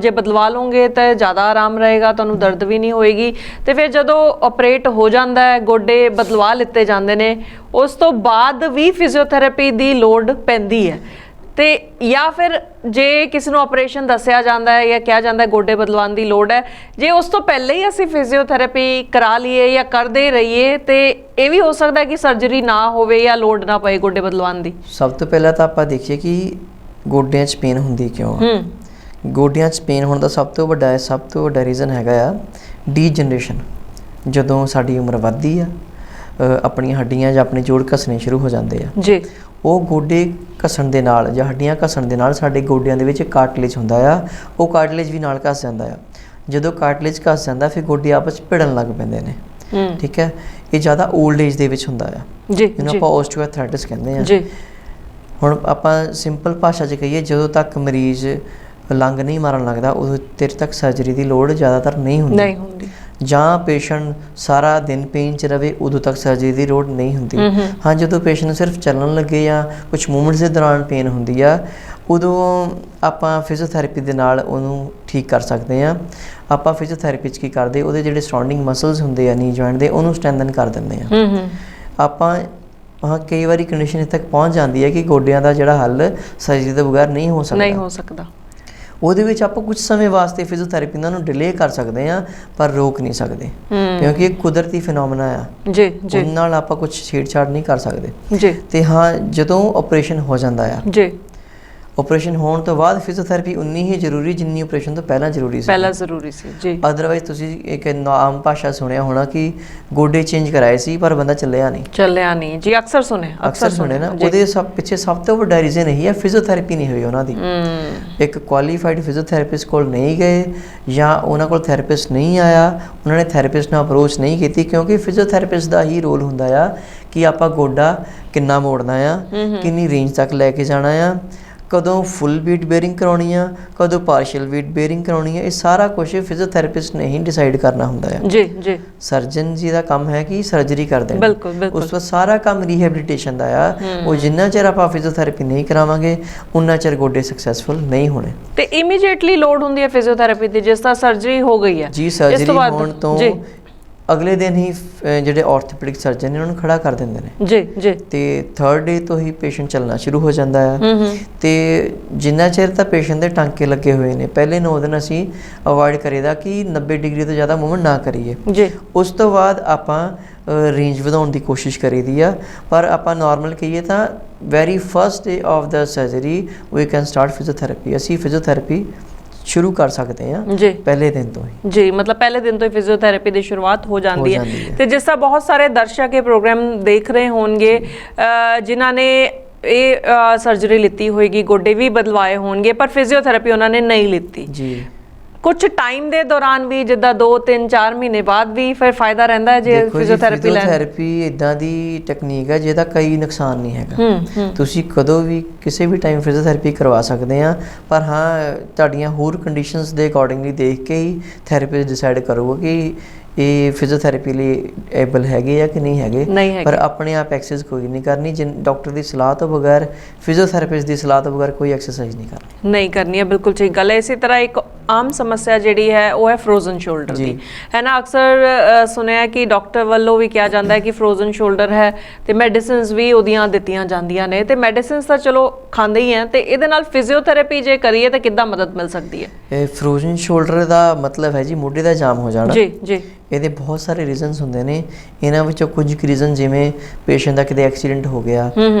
ਜੇ ਬਦਲਵਾ ਲਓਗੇ ਤਾਂ ਜ਼ਿਆਦਾ ਆਰਾਮ ਰਹੇਗਾ, ਤੁਹਾਨੂੰ ਦਰਦ ਵੀ ਨਹੀਂ ਹੋਏਗੀ। ਤੇ ਫਿਰ ਜਦੋਂ ਆਪਰੇਟ ਹੋ ਜਾਂਦਾ ਹੈ, ਗੋਡੇ ਬਦਲਵਾ ਲਿੱਤੇ ਜਾਂਦੇ ਨੇ, ਉਸ ਤੋਂ ਬਾਅਦ ਵੀ ਫਿਜ਼ੀਓਥੈਰੇਪੀ ਦੀ ਲੋੜ ਪੈਂਦੀ ਹੈ। ਤੇ ਜਾਂ ਫਿਰ ਜੇ ਕਿਸੇ ਨੂੰ ਆਪਰੇਸ਼ਨ ਦੱਸਿਆ ਜਾਂਦਾ ਹੈ ਜਾਂ ਕਿਹਾ ਜਾਂਦਾ ਹੈ ਗੋਡੇ ਬਦਲਵਾਉਣ ਦੀ ਲੋੜ ਹੈ, ਜੇ ਉਸ ਤੋਂ ਪਹਿਲਾਂ ਹੀ ਅਸੀਂ ਫਿਜ਼ੀਓਥੈਰੇਪੀ ਕਰਾ ਲਈਏ ਜਾਂ ਕਰਦੇ ਰਹੀਏ ਤੇ ਇਹ ਵੀ ਹੋ ਸਕਦਾ ਹੈ ਕਿ ਸਰਜਰੀ ਨਾ ਹੋਵੇ ਜਾਂ ਲੋੜ ਨਾ ਪਏ ਗੋਡੇ ਬਦਲਵਾਉਣ ਦੀ? ਸਭ ਤੋਂ ਪਹਿਲਾਂ ਤਾਂ ਆਪਾਂ ਦੇਖੀਏ ਕਿ ਗੋਡਿਆਂ 'ਚ ਪੇਨ ਹੁੰਦੀ ਕਿਉਂ ਆ। ਗੋਡਿਆਂ 'ਚ ਪੇਨ ਹੋਣ ਦਾ ਸਭ ਤੋਂ ਵੱਡਾ ਰੀਜ਼ਨ ਹੈਗਾ ਆ ਡੀਜਨਰੇਸ਼ਨ। ਜਦੋਂ ਸਾਡੀ ਉਮਰ ਵੱਧਦੀ ਆ, ਆਪਣੀਆਂ ਹੱਡੀਆਂ ਜਾਂ ਆਪਣੇ ਜੋੜ ਘਸਣੇ ਸ਼ੁਰੂ ਹੋ ਜਾਂਦੇ ਆ ਜੀ। ਉਹ ਗੋਡੇ ਘਸਣ ਦੇ ਨਾਲ ਜਾਂ ਹੱਡੀਆਂ ਘਸਣ ਦੇ ਨਾਲ ਸਾਡੇ ਗੋਡਿਆਂ ਦੇ ਵਿੱਚ ਕਾਰਟਿਲੇਜ ਹੁੰਦਾ ਆ, ਉਹ ਕਾਰਟਿਲੇਜ ਵੀ ਨਾਲ ਘਸ ਜਾਂਦਾ ਆ। ਜਦੋਂ ਕਾਰਟਿਲੇਜ ਘਸ ਜਾਂਦਾ ਫਿਰ ਗੋਡੇ ਆਪਸ 'ਚ ਭਿੜਨ ਲੱਗ ਪੈਂਦੇ ਨੇ, ਠੀਕ ਹੈ। ਇਹ ਜ਼ਿਆਦਾ ਓਲਡ ਏਜ ਦੇ ਵਿੱਚ ਹੁੰਦਾ ਆ, ਜਿਹਨੂੰ ਆਪਾਂ ਓਸਟੀਓਆਰਥਰਾਈਟਿਸ ਕਹਿੰਦੇ ਆ। ਹੁਣ ਆਪਾਂ ਸਿੰਪਲ ਭਾਸ਼ਾ 'ਚ ਕਹੀਏ, ਜਦੋਂ ਤੱਕ ਮਰੀਜ਼ ਲੰਗ ਨਹੀਂ ਮਾਰਨ ਲੱਗਦਾ ਉਦੋਂ ਤੇਰੇ ਤੱਕ ਸਰਜਰੀ ਦੀ ਲੋੜ ਜ਼ਿਆਦਾਤਰ ਨਹੀਂ ਹੁੰਦੀ। ਜਾਂ ਪੇਸ਼ੈਂਟ ਸਾਰਾ ਦਿਨ ਪੇਨ 'ਚ ਰਵੇ ਉਦੋਂ ਤੱਕ ਸਰਜਰੀ ਦੀ ਲੋੜ ਨਹੀਂ ਹੁੰਦੀ। ਹਾਂ, ਜਦੋਂ ਪੇਸ਼ੈਂਟ ਨੂੰ ਸਿਰਫ ਚੱਲਣ ਲੱਗੇ ਜਾਂ ਕੁਛ ਮੂਵਮੈਂਟਸ ਦੇ ਦੌਰਾਨ ਪੇਨ ਹੁੰਦੀ ਆ, ਉਦੋਂ ਆਪਾਂ ਫਿਜ਼ੀਓਥੈਰੇਪੀ ਦੇ ਨਾਲ ਉਹਨੂੰ ਠੀਕ ਕਰ ਸਕਦੇ ਹਾਂ। ਆਪਾਂ ਫਿਜ਼ੀਓਥੈਰੇਪੀ 'ਚ ਕੀ ਕਰਦੇ, ਉਹਦੇ ਜਿਹੜੇ ਸਰਾਊਂਡਿੰਗ ਮਸਲਸ ਹੁੰਦੇ ਆ ਨੀ ਜੁਆਇੰਟ ਦੇ, ਉਹਨੂੰ ਸਟਰੈਂਥਨ ਕਰ ਦਿੰਦੇ ਆ ਆਪਾਂ। ਹਾਂ, ਕਈ ਵਾਰੀ ਕੰਡੀਸ਼ਨ ਇੱਥੇ ਤੱਕ ਪਹੁੰਚ ਜਾਂਦੀ ਹੈ ਕਿ ਗੋਡਿਆਂ ਦਾ ਜਿਹੜਾ ਹੱਲ ਸਰਜਰੀ ਤੋਂ ਬਗੈਰ ਨਹੀਂ ਹੋ ਸਕਦਾ। ਉਹਦੇ ਵਿੱਚ ਆਪਾਂ ਕੁਝ ਸਮੇਂ ਵਾਸਤੇ ਫਿਜ਼ੀਓਥੈਰੇਪੀ ਨੂੰ ਡਿਲੇ ਕਰ ਸਕਦੇ ਹਾਂ, ਪਰ ਰੋਕ ਨਹੀਂ ਸਕਦੇ, ਕਿਉਂਕਿ ਇਹ ਕੁਦਰਤੀ ਫਿਨੋਮੀਨਾ ਆ ਜੀ। ਉਹਦੇ ਨਾਲ ਆਪਾਂ ਕੁਝ ਛੇੜਛਾੜ ਨਹੀਂ ਕਰ ਸਕਦੇ ਜੀ। ਤੇ ਹਾਂ, ਜਦੋਂ ਆਪਰੇਸ਼ਨ ਹੋ ਜਾਂਦਾ ਆ ਜੀ, ਆਪਰੇਸ਼ਨ ਹੋਣ ਤੋਂ ਬਾਅਦ ਫਿਜ਼ੀਓਥੈਰੇਪੀ ਉਨੀ ਹੀ ਜ਼ਰੂਰੀ ਜਿੰਨੀ ਆਪਰੇਸ਼ਨ ਤੋਂ ਪਹਿਲਾਂ ਜ਼ਰੂਰੀ ਸੀ ਜੀ। ਅਦਰਵਾਈਜ਼ ਤੁਸੀਂ ਇੱਕ ਆਮ ਭਾਸ਼ਾ ਸੁਣਿਆ ਹੋਣਾ ਕਿ ਗੋਡੇ ਚੇਂਜ ਕਰਾਏ ਸੀ ਪਰ ਬੰਦਾ ਚੱਲਿਆ ਨਹੀਂ ਜੀ। ਅਕਸਰ ਸੁਣੇ ਨਾ। ਉਹਦੇ ਪਿੱਛੇ ਸਭ ਤੋਂ ਵੱਡਾ ਰੀਜ਼ਨ ਇਹੀ ਹੈ, ਫਿਜ਼ੀਓਥੈਰੇਪੀ ਨਹੀਂ ਹੋਈ ਉਹਨਾਂ ਦੀ। ਇੱਕ ਕੁਆਲੀਫਾਈਡ ਫਿਜ਼ੀਓਥੈਰੇਪਿਸਟ ਕੋਲ ਨਹੀਂ ਗਏ ਜਾਂ ਉਹਨਾਂ ਕੋਲ ਥੈਰੇਪਿਸਟ ਨਹੀਂ ਆਇਆ, ਉਹਨਾਂ ਨੇ ਥੈਰੇਪਿਸਟ ਨਾਲ ਅਪਰੋਚ ਨਹੀਂ ਕੀਤੀ, ਕਿਉਂਕਿ ਫਿਜ਼ੀਓਥੈਰੇਪਿਸਟ ਦਾ ਹੀ ਰੋਲ ਹੁੰਦਾ ਆ ਕਿ ਆਪਾਂ ਗੋਡਾ ਕਿੰਨਾ ਮੋੜਨਾ ਆ, ਕਿੰਨੀ ਰੇਂਜ ਤੱਕ ਲੈ ਕੇ ਜਾਣਾ ਆ, ਕਦੋਂ ਫੁੱਲ ਵੀਟ ਬੇਅਰਿੰਗ ਕਰਾਉਣੀ ਆ, ਕਦੋਂ ਪਾਰਸ਼ੀਅਲ ਵੀਟ ਬੇਅਰਿੰਗ ਕਰਾਉਣੀ ਆ। ਇਹ ਸਾਰਾ ਕੁਝ ਫਿਜ਼ੀਓਥੈਰੇਪਿਸਟ ਨੇ ਹੀ ਡਿਸਾਈਡ ਕਰਨਾ ਹੁੰਦਾ ਹੈ ਜੀ। ਸਰਜਨ ਜੀ ਦਾ ਕੰਮ ਹੈ ਕਿ ਸਰਜਰੀ ਕਰ ਦੇਣ, ਉਸ ਤੋਂ ਸਾਰਾ ਕੰਮ ਰੀਹੈਬਿਲਿਟੇਸ਼ਨ ਦਾ ਆ। ਉਹ ਜਿੰਨਾ ਚਿਰ ਆਪਾਂ ਫਿਜ਼ੀਓਥੈਰੇਪੀ ਨਹੀਂ ਕਰਾਵਾਂਗੇ ਉਨਾ ਚਿਰ ਗੋਡੇ ਸਕਸੈਸਫੁਲ ਨਹੀਂ ਹੋਣੇ। ਤੇ ਇਮੀਡੀਏਟਲੀ ਲੋਡ ਹੁੰਦੀ ਹੈ ਫਿਜ਼ੀਓਥੈਰੇਪੀ ਦੀ ਜਿਸ ਤਰ੍ਹਾਂ ਸਰਜਰੀ ਹੋ ਗਈ ਹੈ ਜੀ। ਸਰਜਰੀ ਹੋਣ ਤੋਂ ਅਗਲੇ ਦਿਨ ਹੀ ਜਿਹੜੇ ਆਰਥੋਪੈਡਿਕ ਸਰਜਨ ਨੇ ਉਹਨਾਂ ਨੂੰ ਖੜਾ ਕਰ ਦਿੰਦੇ ਨੇ ਜੀ। ਤੇ 3rd ਡੇ ਤੋਂ ਹੀ ਪੇਸ਼ੈਂਟ ਚੱਲਣਾ ਸ਼ੁਰੂ ਹੋ ਜਾਂਦਾ ਆ। ਤੇ ਜਿੰਨਾ ਚਿਰ ਤਾਂ ਪੇਸ਼ੈਂਟ ਦੇ ਟਾਂਕੇ ਲੱਗੇ ਹੋਏ ਨੇ, ਪਹਿਲੇ 9 ਦਿਨ ਅਸੀਂ ਅਵੋਇਡ ਕਰੀਦਾ ਕਿ 90 ਡਿਗਰੀ ਤੋਂ ਜ਼ਿਆਦਾ ਮੂਵਮੈਂਟ ਨਾ ਕਰੀਏ ਜੀ। ਉਸ ਤੋਂ ਬਾਅਦ ਆਪਾਂ ਰੇਂਜ ਵਧਾਉਣ ਦੀ ਕੋਸ਼ਿਸ਼ ਕਰੀਦੀ ਆ। ਪਰ ਆਪਾਂ ਨਾਰਮਲ ਕਹੀਏ ਤਾਂ very first day of the surgery we can start physiotherapy. ਅਸੀਂ ਫਿਜ਼ੀਓਥੈਰੇਪੀ ਸ਼ੁਰੂ ਕਰ ਸਕਦੇ ਹਾਂ ਜੀ ਪਹਿਲੇ ਦਿਨ ਤੋਂ ਹੀ ਜੀ। ਮਤਲਬ ਪਹਿਲੇ ਦਿਨ ਤੋਂ ਹੀ ਫਿਜ਼ੀਓਥੈਰੇਪੀ ਦੀ ਸ਼ੁਰੂਆਤ ਹੋ ਜਾਂਦੀ ਹੈ। ਤੇ ਜਿਸ ਤਰ੍ਹਾਂ ਬਹੁਤ ਸਾਰੇ ਦਰਸ਼ਕ ਇਹ ਪ੍ਰੋਗਰਾਮ ਦੇਖ ਰਹੇ ਹੋਣਗੇ ਜਿਨ੍ਹਾਂ ਨੇ ਇਹ ਸਰਜਰੀ ਲਿੱਤੀ ਹੋਏਗੀ, ਗੋਡੇ ਵੀ ਬਦਲਵਾਏ ਹੋਣਗੇ, ਪਰ ਫਿਜ਼ੀਓਥੈਰੇਪੀ ਉਹਨਾਂ ਨੇ ਨਹੀਂ ਲਿੱਤੀ ਜੀ। ਕੁਝ ਟਾਈਮ ਦੇ ਦੌਰਾਨ ਵੀ ਜਿੱਦਾਂ 2-3-4 ਮਹੀਨੇ ਬਾਅਦ ਵੀ ਫਿਰ ਫਾਇਦਾ ਰਹਿੰਦਾ ਹੈ ਜੇ ਫਿਜ਼ੀਓਥੈਰੇਪੀ ਲੈਣ? ਫਿਜ਼ੀਓਥੈਰੇਪੀ ਇਦਾਂ ਦੀ ਟੈਕਨੀਕ ਹੈ ਜਿਹਦਾ ਕਈ ਨੁਕਸਾਨ ਨਹੀਂ ਹੈਗਾ। ਤੁਸੀਂ ਕਦੋਂ ਵੀ ਕਿਸੇ ਵੀ ਟਾਈਮ ਫਿਜ਼ੀਓਥੈਰੇਪੀ ਕਰਵਾ ਸਕਦੇ ਆ, ਪਰ ਹਾਂ ਤੁਹਾਡੀਆਂ ਹੋਰ ਕੰਡੀਸ਼ਨਸ ਦੇ ਅਕੋਰਡਿੰਗਲੀ ਦੇਖ ਕੇ ਹੀ ਥੈਰੇਪਿਸਟ ਡਿਸਾਈਡ ਕਰੂਗਾ ਕਿ ਇਹ ਫਿਜ਼ੀਓਥੈਰੇਪੀ ਲਈ ਏਬਲ ਹੈਗੇ ਆ ਕਿ ਨਹੀਂ ਹੈਗੇ। ਪਰ ਆਪਣੇ ਆਪ ਐਕਸਰਸਾਈਜ਼ ਕੋਈ ਨਹੀਂ ਕਰਨੀ, ਡਾਕਟਰ ਦੀ ਸਲਾਹ ਤੋਂ ਬਗੈਰ, ਫਿਜ਼ੀਓਥੈਰੇਪਿਸਟ ਦੀ ਸਲਾਹ ਤੋਂ ਬਗੈਰ ਕੋਈ ਐਕਸਰਸਾਈਜ਼ ਨਹੀਂ ਕਰਨੀ ਹੈ। ਬਿਲਕੁਲ ਠੀਕ ਗੱਲ ਹੈ। ਇਸੇ ਤਰ੍ਹਾਂ ਇੱਕ ਆਮ ਸਮੱਸਿਆ ਜਿਹੜੀ ਹੈ ਉਹ ਹੈ ਫਰੋਜ਼ਨ ਸ਼ੋਲਡਰ ਦੀ, ਹੈ ਨਾ। ਅਕਸਰ ਸੁਣਿਆ ਕਿ ਡਾਕਟਰ ਵੱਲੋਂ ਵੀ ਕਿਹਾ ਜਾਂਦਾ ਹੈ ਕਿ ਫਰੋਜ਼ਨ ਸ਼ੋਲਡਰ ਹੈ ਤੇ ਮੈਡੀਸਿਨਸ ਵੀ ਉਹਦੀਆਂ ਦਿੱਤੀਆਂ ਜਾਂਦੀਆਂ ਨੇ, ਤੇ ਮੈਡੀਸਿਨਸ ਤਾਂ ਚਲੋ ਖਾਂਦੇ ਹੀ ਆ, ਤੇ ਇਹਦੇ ਨਾਲ ਫਿਜ਼ੀਓਥੈਰੇਪੀ ਜੇ ਕਰੀਏ ਤਾਂ ਕਿੱਦਾਂ ਮਦਦ ਮਿਲ ਸਕਦੀ ਹੈ? ਇਹ ਫਰੋਜ਼ਨ ਸ਼ੋਲਡਰ ਦਾ ਮਤਲਬ ਹੈ ਜੀ ਮੋਢੇ ਦਾ ਜਾਮ ਹੋ ਜਾਣਾ। ਜੀ ਇਹਦੇ ਬਹੁਤ ਸਾਰੇ ਰੀਜ਼ਨਸ ਹੁੰਦੇ ਨੇ। ਇਹਨਾਂ ਵਿੱਚੋਂ ਕੁਝ ਕੁ ਰੀਜ਼ਨ, ਜਿਵੇਂ ਪੇਸ਼ੈਂਟ ਦਾ ਕਿਤੇ ਐਕਸੀਡੈਂਟ ਹੋ ਗਿਆ,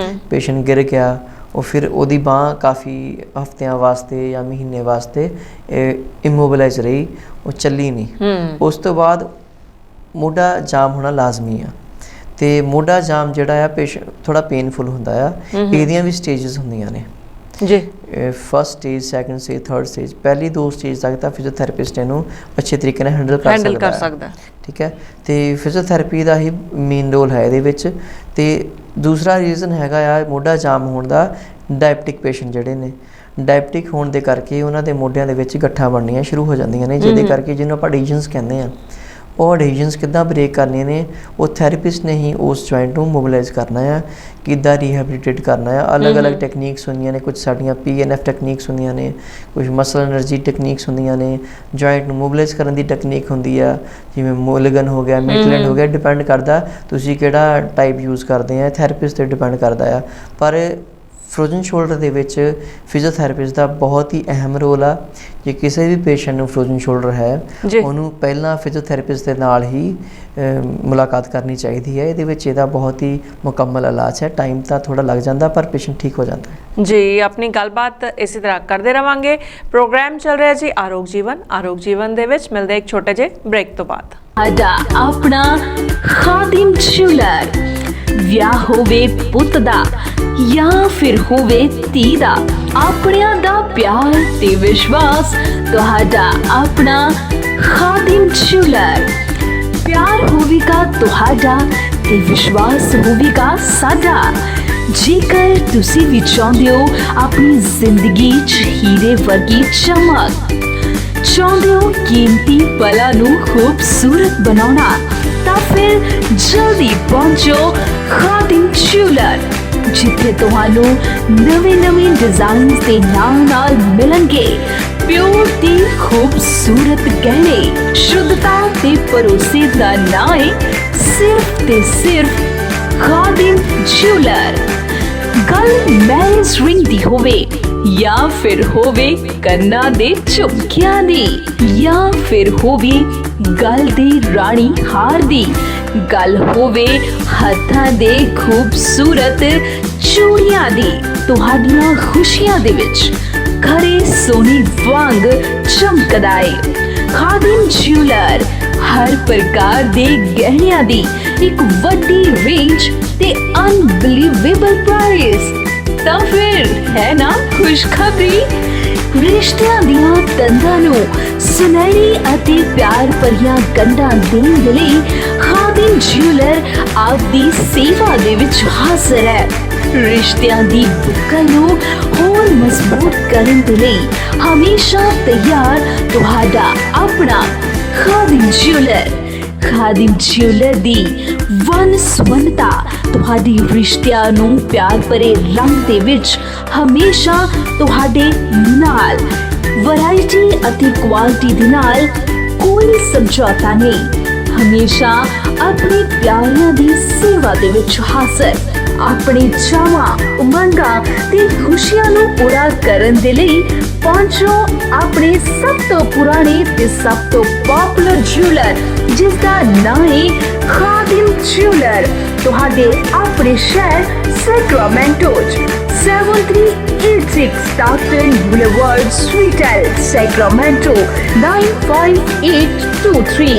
ਪੇਸ਼ੈਂਟ ਗਿਰ ਗਿਆ, ਉਹ ਫਿਰ ਉਹਦੀ ਬਾਂਹ ਕਾਫੀ ਹਫ਼ਤਿਆਂ ਵਾਸਤੇ ਜਾਂ ਮਹੀਨੇ ਵਾਸਤੇ ਇਮੋਬਿਲਾਈਜ਼ ਰਹੀ, ਉਹ ਚੱਲੀ ਨਹੀਂ। ਉਸ ਤੋਂ ਬਾਅਦ ਮੋਢਾ ਜਾਮ ਹੋਣਾ ਲਾਜ਼ਮੀ ਆ, ਤੇ ਮੋਢਾ ਜਾਮ ਜਿਹੜਾ ਆ ਪੇਸ਼ੈਂਟ ਥੋੜਾ ਪੇਨਫੁਲ ਹੁੰਦਾ ਆ। ਇਹਦੀਆਂ ਵੀ ਸਟੇਜਸ ਹੁੰਦੀਆਂ ਨੇ ਜੀ, first stage, second stage, third stage. ਪਹਿਲੀ 2 ਸਟੇਜ ਤੱਕ ਤਾਂ ਫਿਜ਼ੀਓਥੈਰੇਪਿਸਟ ਇਹਨੂੰ ਅੱਛੇ ਤਰੀਕੇ ਨਾਲ ਹੈਂਡਲ ਕਰ ਸਕਦਾ, ਠੀਕ ਹੈ। ਤੇ ਫਿਜ਼ੀਓਥੈਰੇਪੀ ਦਾ ਹੀ ਮੇਨ ਰੋਲ ਹੈ ਇਹਦੇ ਵਿੱਚ। ਤੇ ਦੂਸਰਾ ਰੀਜ਼ਨ ਹੈਗਾ ਆ ਮੋਢਾ ਜਾਮ ਹੋਣ ਦਾ, ਡਾਇਬਟਿਕ ਪੇਸ਼ੈਂਟ ਜਿਹੜੇ ਨੇ, ਡਾਇਬਟਿਕ ਹੋਣ ਦੇ ਕਰਕੇ ਉਹਨਾਂ ਦੇ ਮੋਢਿਆਂ ਦੇ ਵਿੱਚ ਗੱਠਾਂ ਬਣਨੀਆਂ ਸ਼ੁਰੂ ਹੋ ਜਾਂਦੀਆਂ ਨੇ, ਜਿਹਦੇ ਕਰਕੇ ਜਿਹਨੂੰ ਆਪਾਂ ਅਡਹੀਜ਼ਨਸ ਕਹਿੰਦੇ ਆ। ਉਹ ਅਡਹੀਜ਼ਨਸ ਕਿੱਦਾਂ ਬ੍ਰੇਕ ਕਰਨੀਆਂ ਨੇ, ਉਹ ਥੈਰੇਪਿਸਟ ਨੇ ਹੀ ਉਸ ਜੁਆਇੰਟ ਨੂੰ ਮੋਬਿਲਾਈਜ਼ ਕਰਨਾ ਆ, ਕਿੱਦਾਂ ਰੀਹੈਬਿਲਿਟੇਟ ਕਰਨਾ ਆ। ਅਲੱਗ-ਅਲੱਗ ਟੈਕਨੀਕਸ ਹੁੰਦੀਆਂ ਨੇ, ਕੁਝ ਸਾਡੀਆਂ PNF ਟੈਕਨੀਕਸ ਹੁੰਦੀਆਂ ਨੇ, ਕੁਝ ਮਸਲ ਐਨਰਜੀ ਟੈਕਨੀਕਸ ਹੁੰਦੀਆਂ ਨੇ, ਜੁਆਇੰਟ ਨੂੰ ਮੋਬਿਲਾਈਜ਼ ਕਰਨ ਦੀ ਟੈਕਨੀਕ ਹੁੰਦੀ ਆ, ਜਿਵੇਂ ਮੋਲਗਨ ਹੋ ਗਿਆ, ਮੇਕਲੈਂਡ ਹੋ ਗਿਆ। ਡਿਪੈਂਡ ਕਰਦਾ ਤੁਸੀਂ ਕਿਹੜਾ ਟਾਈਪ ਯੂਜ਼ ਕਰਦੇ ਆ, ਥੈਰੇਪਿਸਟ 'ਤੇ ਡਿਪੈਂਡ ਕਰਦਾ ਆ। ਪਰ ਫਰੋਜ਼ਨ ਸ਼ੋਲਡਰ ਦੇ ਵਿੱਚ ਫਿਜ਼ੀਓਥੈਰੇਪਿਸਟ ਦਾ ਬਹੁਤ ਹੀ ਅਹਿਮ ਰੋਲ ਆ। ਜੇ ਕਿਸੇ ਵੀ ਪੇਸ਼ੈਂਟ ਨੂੰ ਫਰੋਜ਼ਨ ਸ਼ੋਲਡਰ ਹੈ, ਉਹਨੂੰ ਪਹਿਲਾਂ ਫਿਜ਼ੀਓਥੈਰੇਪਿਸਟ ਦੇ ਨਾਲ ਹੀ ਮੁਲਾਕਾਤ ਕਰਨੀ ਚਾਹੀਦੀ ਹੈ। ਇਹਦੇ ਵਿੱਚ ਇਹਦਾ ਬਹੁਤ ਹੀ ਮੁਕੰਮਲ ਇਲਾਜ ਹੈ। ਟਾਈਮ ਤਾਂ ਥੋੜਾ ਲੱਗ ਜਾਂਦਾ, ਪਰ ਪੇਸ਼ੈਂਟ ਠੀਕ ਹੋ ਜਾਂਦਾ ਹੈ ਜੀ। ਆਪਣੀ ਗੱਲਬਾਤ ਇਸੇ ਤਰ੍ਹਾਂ ਕਰਦੇ ਰਵਾਂਗੇ। ਪ੍ਰੋਗਰਾਮ ਚੱਲ ਰਿਹਾ ਜੀ ਆਰੋਗ ਜੀਵਨ। ਆਰੋਗ ਜੀਵਨ ਦੇ ਵਿੱਚ ਮਿਲਦੇ ਇੱਕ ਛੋਟੇ ਜਿਹੇ ਬ੍ਰੇਕ ਤੋਂ ਬਾਅਦ। ਸਾਡਾ ਆਪਣਾ ਖਾਦਿਮ ਜੂਲਰ, ਵਿਆਹ ਹੋਵੇ ਪੁੱਤ ਦਾ ਜਾਂ ਫਿਰ ਹੋਵੇ ਧੀ ਦਾ, ਆਪਣਿਆਂ ਦਾ ਪਿਆਰ ਤੇ ਵਿਸ਼ਵਾਸ, ਤੁਹਾਡਾ ਆਪਣਾ ਖਾਦਿਮ ਜੂਲਰ। ਪਿਆਰ ਹੋਵੇਗਾ ਤੁਹਾਡਾ ਤੇ ਵਿਸ਼ਵਾਸ ਹੋਵੇਗਾ ਸਾਡਾ। ਜੇਕਰ ਤੁਸੀਂ ਵੀ ਚਾਹੁੰਦੇ ਹੋ ਆਪਣੀ ਜ਼ਿੰਦਗੀ 'ਚ ਹੀਰੇ ਵਰਗੀ ਚਮਕ, ਚਾਹੁੰਦੇ ਹੋ ਕੀਮਤੀ ਪਲਾਂ ਨੂੰ ਖੂਬਸੂਰਤ ਬਣਾਉਣਾ, ਤਾਂ ਫਿਰ ਜਲਦੀ ਪਹੁੰਚੋ ਖਾਦਿਮ ਜੂਲਰ, ਜਿੱਥੇ ਤੁਹਾਨੂੰ ਨਵੇਂ ਡਿਜ਼ਾਈਨਸ ਦੇ ਨਾਲ ਮਿਲਣਗੇ ਪਿਓਰ ਤੇ ਖੂਬਸੂਰਤ ਗਹਿਣੇ। ਸ਼ੁੱਧਤਾ ਤੇ ਭਰੋਸੇ ਦਾ ਨਾਂ ਹੈ ਸਿਰਫ ਤੇ ਸਿਰਫ ਖਾਦਿਮ ਜੂਲਰ। ਗੱਲ ਮੈਰਿਜ ਰਿੰਗ ਦੀ ਹੋਵੇ ਜਾਂ ਫਿਰ ਹੋਵੇ ਕੰਨਾਂ ਦੇ ਝੁਮਕਿਆਂ ਦੀ, ਜਾਂ ਫਿਰ ਹੋਵੇ ਗਲ ਦੇ ਰਾਣੀ ਹਾਰ ਦੀ, ਗੱਲ ਹੋਵੇ ਹੱਥਾਂ ਦੇ ਖੂਬਸੂਰਤ ਚੂੜੀਆਂ ਦੀ, ਤੁਹਾਡੀਆਂ ਖੁਸ਼ੀਆਂ ਦੇ ਵਿੱਚ ਖਰੇ ਸੋਨੇ ਵਾਂਗ ਚਮਕਦਾ ਏ ਖਾਦਿਮ ਜੂਲਰ। ਹਰ ਪ੍ਰਕਾਰ ਦੇ ਗਹਿਣਿਆਂ ਦੀ ਇੱਕ ਵੱਡੀ ਰੇਂਜ ਤੇ ਅਨਬਲੀਵੇਬਲ ਪ੍ਰਾਈਸ। ਤਾਂ ਫਿਰ ਹੈ ਨਾ ਖੁਸ਼ਖਬਰੀ, ਰਿਸ਼ਤਿਆਂ ਦੀਆਂ ਤੰਦਾਂ ਨੂੰ ਸੁਨਹਿਰੀ ਅਤੇ ਪਿਆਰ ਭਰੀਆਂ ਗੰਢਾਂ ਦੇਣ ਲਈ ਖਾਦਿਮ ਜੂਲਰ ਆਪਦੀ ਸੇਵਾ ਦੇ ਵਿੱਚ ਹਾਜ਼ਰ ਹੈ। ਰਿਸ਼ਤਿਆਂ ਦੀ ਬੁੱਕਲ ਨੂੰ ਹੋਰ ਮਜ਼ਬੂਤ ਕਰਨ ਦੇ ਲਈ ਹਮੇਸ਼ਾ ਤਿਆਰ ਤੁਹਾਡਾ ਆਪਣਾ ਖਾਦਿਮ ਜੂਲਰ। ਖਾਦਿਮ ਜੂਲਰ ਦੀ ਵੰਨ-ਸੁਵੰਨਤਾ ਤੁਹਾਡੀ ਰਿਸ਼ਤਿਆਂ ਨੂੰ ਪਿਆਰ ਭਰੇ ਰੰਗ ਦੇ ਵਿੱਚ ਹਮੇਸ਼ਾ ਤੁਹਾਡੇ ਨਾਲ। ਵੈਰਾਈਟੀ ਅਤੇ ਕੁਆਲਿਟੀ ਦੇ ਨਾਲ ਕੋਈ ਸਮਝੌਤਾ ਨਹੀਂ। ਹਮੇਸ਼ਾ ਆਪਣੇ ਪਿਆਰਿਆਂ ਦੀ ਸੇਵਾ ਦੇ ਵਿੱਚ ਹਾਜ਼ਰ। ਆਪਣੇ ਚਾਵਾਂ, ਉਮੰਗਾਂ ਤੇ ਖੁਸ਼ੀਆਂ ਨੂੰ ਪੂਰਾ ਕਰਨ ਦੇ ਲਈ ਪਹੁੰਚੋ ਆਪਣੇ ਸਭ ਤੋਂ ਪੁਰਾਣੇ ਤੇ ਸਭ ਤੋਂ ਪਪੂਲਰ ਜੂਲਰ, ਜਿਸ ਦਾ ਨਾਮ ਹੈ ਖਾਦਿਮ ਜੂਲਰ। ਤੁਹਾਡੇ ਆਪਣੇ ਸ਼ਹਿਰ Sacramento 7386 Stockton Boulevard, Suite L, Sacramento 95823।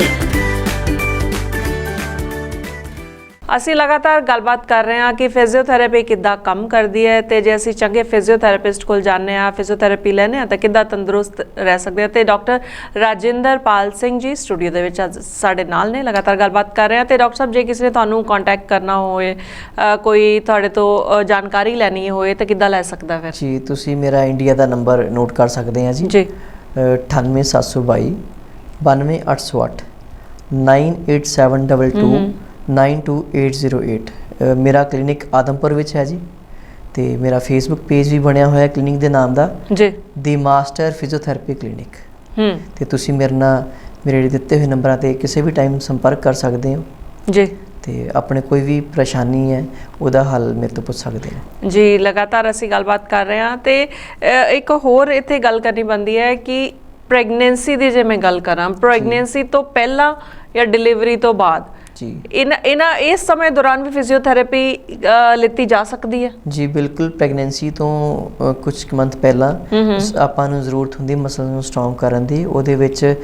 ਅਸੀਂ ਲਗਾਤਾਰ ਗੱਲਬਾਤ ਕਰ ਰਹੇ ਹਾਂ ਕਿ ਫਿਜ਼ੀਓਥੈਰੇਪੀ ਕਿੱਦਾਂ ਕੰਮ ਕਰਦੀ ਹੈ ਤੇ ਜੇ ਅਸੀਂ ਚੰਗੇ ਫਿਜ਼ੀਓਥੈਰੇਪਿਸਟ ਕੋਲ ਜਾਂਦੇ ਹਾਂ, ਫਿਜ਼ੀਓਥੈਰੇਪੀ ਲੈਂਦੇ ਹਾਂ ਤਾਂ ਕਿੱਦਾਂ ਤੰਦਰੁਸਤ ਰਹਿ ਸਕਦੇ ਹਾਂ। ਤੇ ਡਾਕਟਰ ਰਾਜਿੰਦਰਪਾਲ ਸਿੰਘ ਜੀ ਸਟੂਡੀਓ ਦੇ ਵਿੱਚ ਅੱਜ ਸਾਡੇ ਨਾਲ ਨੇ, ਲਗਾਤਾਰ ਗੱਲਬਾਤ ਕਰ ਰਹੇ ਹਾਂ। ਤੇ ਡਾਕਟਰ ਸਾਹਿਬ, ਜੇ ਕਿਸੇ ਨੇ ਤੁਹਾਨੂੰ ਕੰਟੈਕਟ ਕਰਨਾ ਹੋਵੇ, ਕੋਈ ਤੁਹਾਡੇ ਤੋਂ ਜਾਣਕਾਰੀ ਲੈਣੀ ਹੋਏ ਤਾਂ ਕਿੱਦਾਂ ਲੈ ਸਕਦਾ ਫਿਰ? ਜੀ, ਤੁਸੀਂ ਮੇਰਾ ਇੰਡੀਆ ਦਾ ਨੰਬਰ ਨੋਟ ਕਰ ਸਕਦੇ ਆ ਜੀ। 98722 92808 98722 92808। ਮੇਰਾ ਕਲੀਨਿਕ ਆਦਮਪੁਰ ਵਿੱਚ ਹੈ ਜੀ, ਤੇ ਮੇਰਾ ਫੇਸਬੁੱਕ ਪੇਜ ਵੀ ਬਣਿਆ ਹੋਇਆ ਕਲੀਨਿਕ ਦੇ ਨਾਮ ਦਾ ਜੀ, ਦੀ ਮਾਸਟਰ ਫਿਜ਼ੀਓਥੈਰੇਪੀ ਕਲੀਨਿਕ। ਤੇ ਤੁਸੀਂ ਮੇਰੇ ਦਿੱਤੇ ਹੋਏ ਨੰਬਰਾਂ ਤੇ ਕਿਸੇ ਵੀ ਟਾਈਮ ਸੰਪਰਕ ਕਰ ਸਕਦੇ ਹੋ ਜੀ, ਤੇ ਆਪਣੇ ਕੋਈ ਵੀ ਪਰੇਸ਼ਾਨੀ ਹੈ ਉਹਦਾ ਹੱਲ ਮੇਰੇ ਤੋਂ ਪੁੱਛ ਸਕਦੇ ਹੋ ਜੀ। ਲਗਾਤਾਰ ਅਸੀਂ ਗੱਲਬਾਤ ਕਰ ਰਹੇ ਹਾਂ ਤੇ ਇੱਕ ਹੋਰ ਇੱਥੇ ਗੱਲ ਕਰਨੀ ਬਣਦੀ ਹੈ ਕਿ ਪ੍ਰੈਗਨੈਂਸੀ ਦੀ ਜੇ ਮੈਂ ਗੱਲ ਕਰਾਂ, ਪ੍ਰੈਗਨੈਂਸੀ ਤੋਂ ਪਹਿਲਾਂ ਜਾਂ ਡਿਲੀਵਰੀ ਤੋਂ ਬਾਅਦ ਜੀ ਇਸ ਸਮੇਂ ਦੌਰਾਨ ਵੀ ਫਿਜ਼ੀਓਥੈਰੇਪੀ ਲਿੱਤੀ ਜਾ ਸਕਦੀ ਹੈ? ਜੀ ਬਿਲਕੁਲ। ਪ੍ਰੈਗਨੈਂਸੀ ਤੋਂ ਕੁਝ ਮੰਥ ਪਹਿਲਾਂ ਆਪਾਂ ਨੂੰ ਜ਼ਰੂਰਤ ਹੁੰਦੀ ਮਸਲ ਨੂੰ ਸਟਰੋਂਗ ਕਰਨ ਦੀ, ਉਹਦੇ ਵਿੱਚ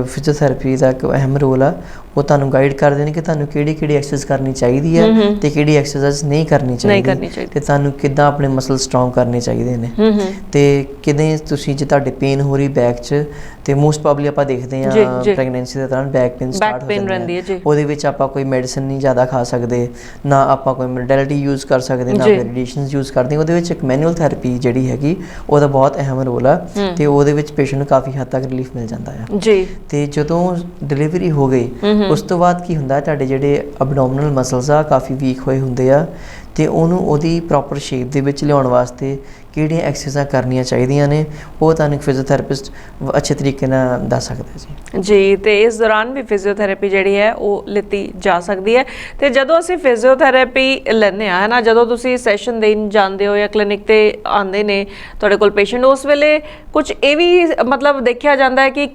ਫਿਜ਼ੀਓਥੈਰੇਪੀ ਦਾ ਇੱਕ ਅਹਿਮ ਰੋਲ ਆ। ਉਹ ਤੁਹਾਨੂੰ ਗਾਈਡ ਕਰਦੇ ਨੇ ਕਿ ਤੁਹਾਨੂੰ ਕਿਹੜੀ ਐਕਸਰਸਾਈਜ਼ ਕਰਨੀ ਚਾਹੀਦੀ ਹੈ ਤੇ ਕਿਹੜੀ ਐਕਸਰਸਾਈਜ਼ ਨਹੀਂ ਕਰਨੀ ਚਾਹੀਦੀ, ਤੇ ਤੁਹਾਨੂੰ ਕਿੱਦਾਂ ਆਪਣੇ ਮਸਲ ਸਟਰੋਂਗ ਕਰਨੇ ਚਾਹੀਦੇ ਨੇ, ਤੇ ਕਿਵੇਂ ਤੁਸੀਂ ਜੇ ਤੁਹਾਡੇ ਪੇਨ ਹੋ ਰਹੀ ਬੈਕ 'ਚ, ਤੇ ਮੋਸਟ ਪ੍ਰੋਬਬਲੀ ਆਪਾਂ ਦੇਖਦੇ ਹਾਂ ਪ੍ਰੈਗਨੈਂਸੀ ਦੇ ਦੌਰਾਨ ਬੈਕ ਪੇਨ ਸਟਾਰਟ ਹੋ ਜਾਂਦੀ ਹੈ। ਉਹਦੇ ਵਿੱਚ ਆਪਾਂ ਕੋਈ ਮੈਡੀਸਨ ਨਹੀਂ ਜ਼ਿਆਦਾ ਖਾ ਸਕਦੇ, ਨਾ ਆਪਾਂ ਕੋਈ ਮੋਡੈਲਿਟੀ ਯੂਜ਼ ਕਰ ਸਕਦੇ, ਨਾ ਮੈਡੀਟੇਸ਼ਨਸ ਯੂਜ਼ ਕਰਦੇ। ਉਹਦੇ ਵਿੱਚ ਇੱਕ ਮੈਨੂਅਲ ਥੈਰੇਪੀ ਜਿਹੜੀ ਹੈਗੀ ਉਹਦਾ ਬਹੁਤ ਅਹਿਮ ਰੋਲ ਆ, ਤੇ ਉਹਦੇ ਵਿੱਚ ਪੇਸ਼ੈਂਟ ਨੂੰ ਕਾਫੀ ਹੱਦ ਤੱਕ ਰਿਲੀਫ ਮਿਲ ਜਾਂਦਾ ਆ ਜੀ। ਤੇ ਜਦੋਂ ਡਿਲੀਵਰੀ ਹੋ ਗਈ ਉਸ ਤੋਂ ਬਾਅਦ ਕੀ ਹੁੰਦਾ, ਤੁਹਾਡੇ ਜਿਹੜੇ ਅਬਡੋਮੀਨਲ ਮਸਲਸ ਆ ਕਾਫੀ ਵੀਕ ਹੋਏ ਹੁੰਦੇ ਆ, ਤੇ ਉਹਦੀ ਪ੍ਰੋਪਰ ਸ਼ੇਪ ਦੇ ਵਿੱਚ ਲਿਆਉਣ ਵਾਸਤੇ ਕਿਹੜੀਆਂ ਐਕਸਰਸਾਈਜ਼ਾਂ ਕਰਨੀਆਂ ਚਾਹੀਦੀਆਂ ਨੇ ਉਹ ਤੁਹਾਨੂੰ ਫਿਜ਼ੀਓਥੈਰੇਪਿਸਟ ਅੱਛੇ ਤਰੀਕੇ ਨਾਲ ਦੱਸ ਸਕਦਾ ਜੀ। ਤੇ ਇਸ ਦੌਰਾਨ ਵੀ ਫਿਜ਼ੀਓਥੈਰੇਪੀ ਜਿਹੜੀ ਹੈ ਉਹ ਲਿੱਤੀ ਜਾ ਸਕਦੀ ਹੈ। ਤੇ ਜਦੋਂ ਅਸੀਂ ਫਿਜ਼ੀਓਥੈਰੇਪੀ ਲੈਂਦੇ ਹਾਂ, ਹੈ ਨਾ, ਜਦੋਂ ਤੁਸੀਂ ਸੈਸ਼ਨ ਦੇਣ ਜਾਂਦੇ ਹੋ ਜਾਂ ਕਲੀਨਿਕ ਤੇ ਆਉਂਦੇ ਨੇ ਤੁਹਾਡੇ ਕੋਲ ਪੇਸ਼ੈਂਟ, ਉਸ ਵੇਲੇ ਕੁਝ ਇਹ ਵੀ ਮਤਲਬ ਦੇਖਿਆ ਜਾਂਦਾ ਹੈ ਕਿ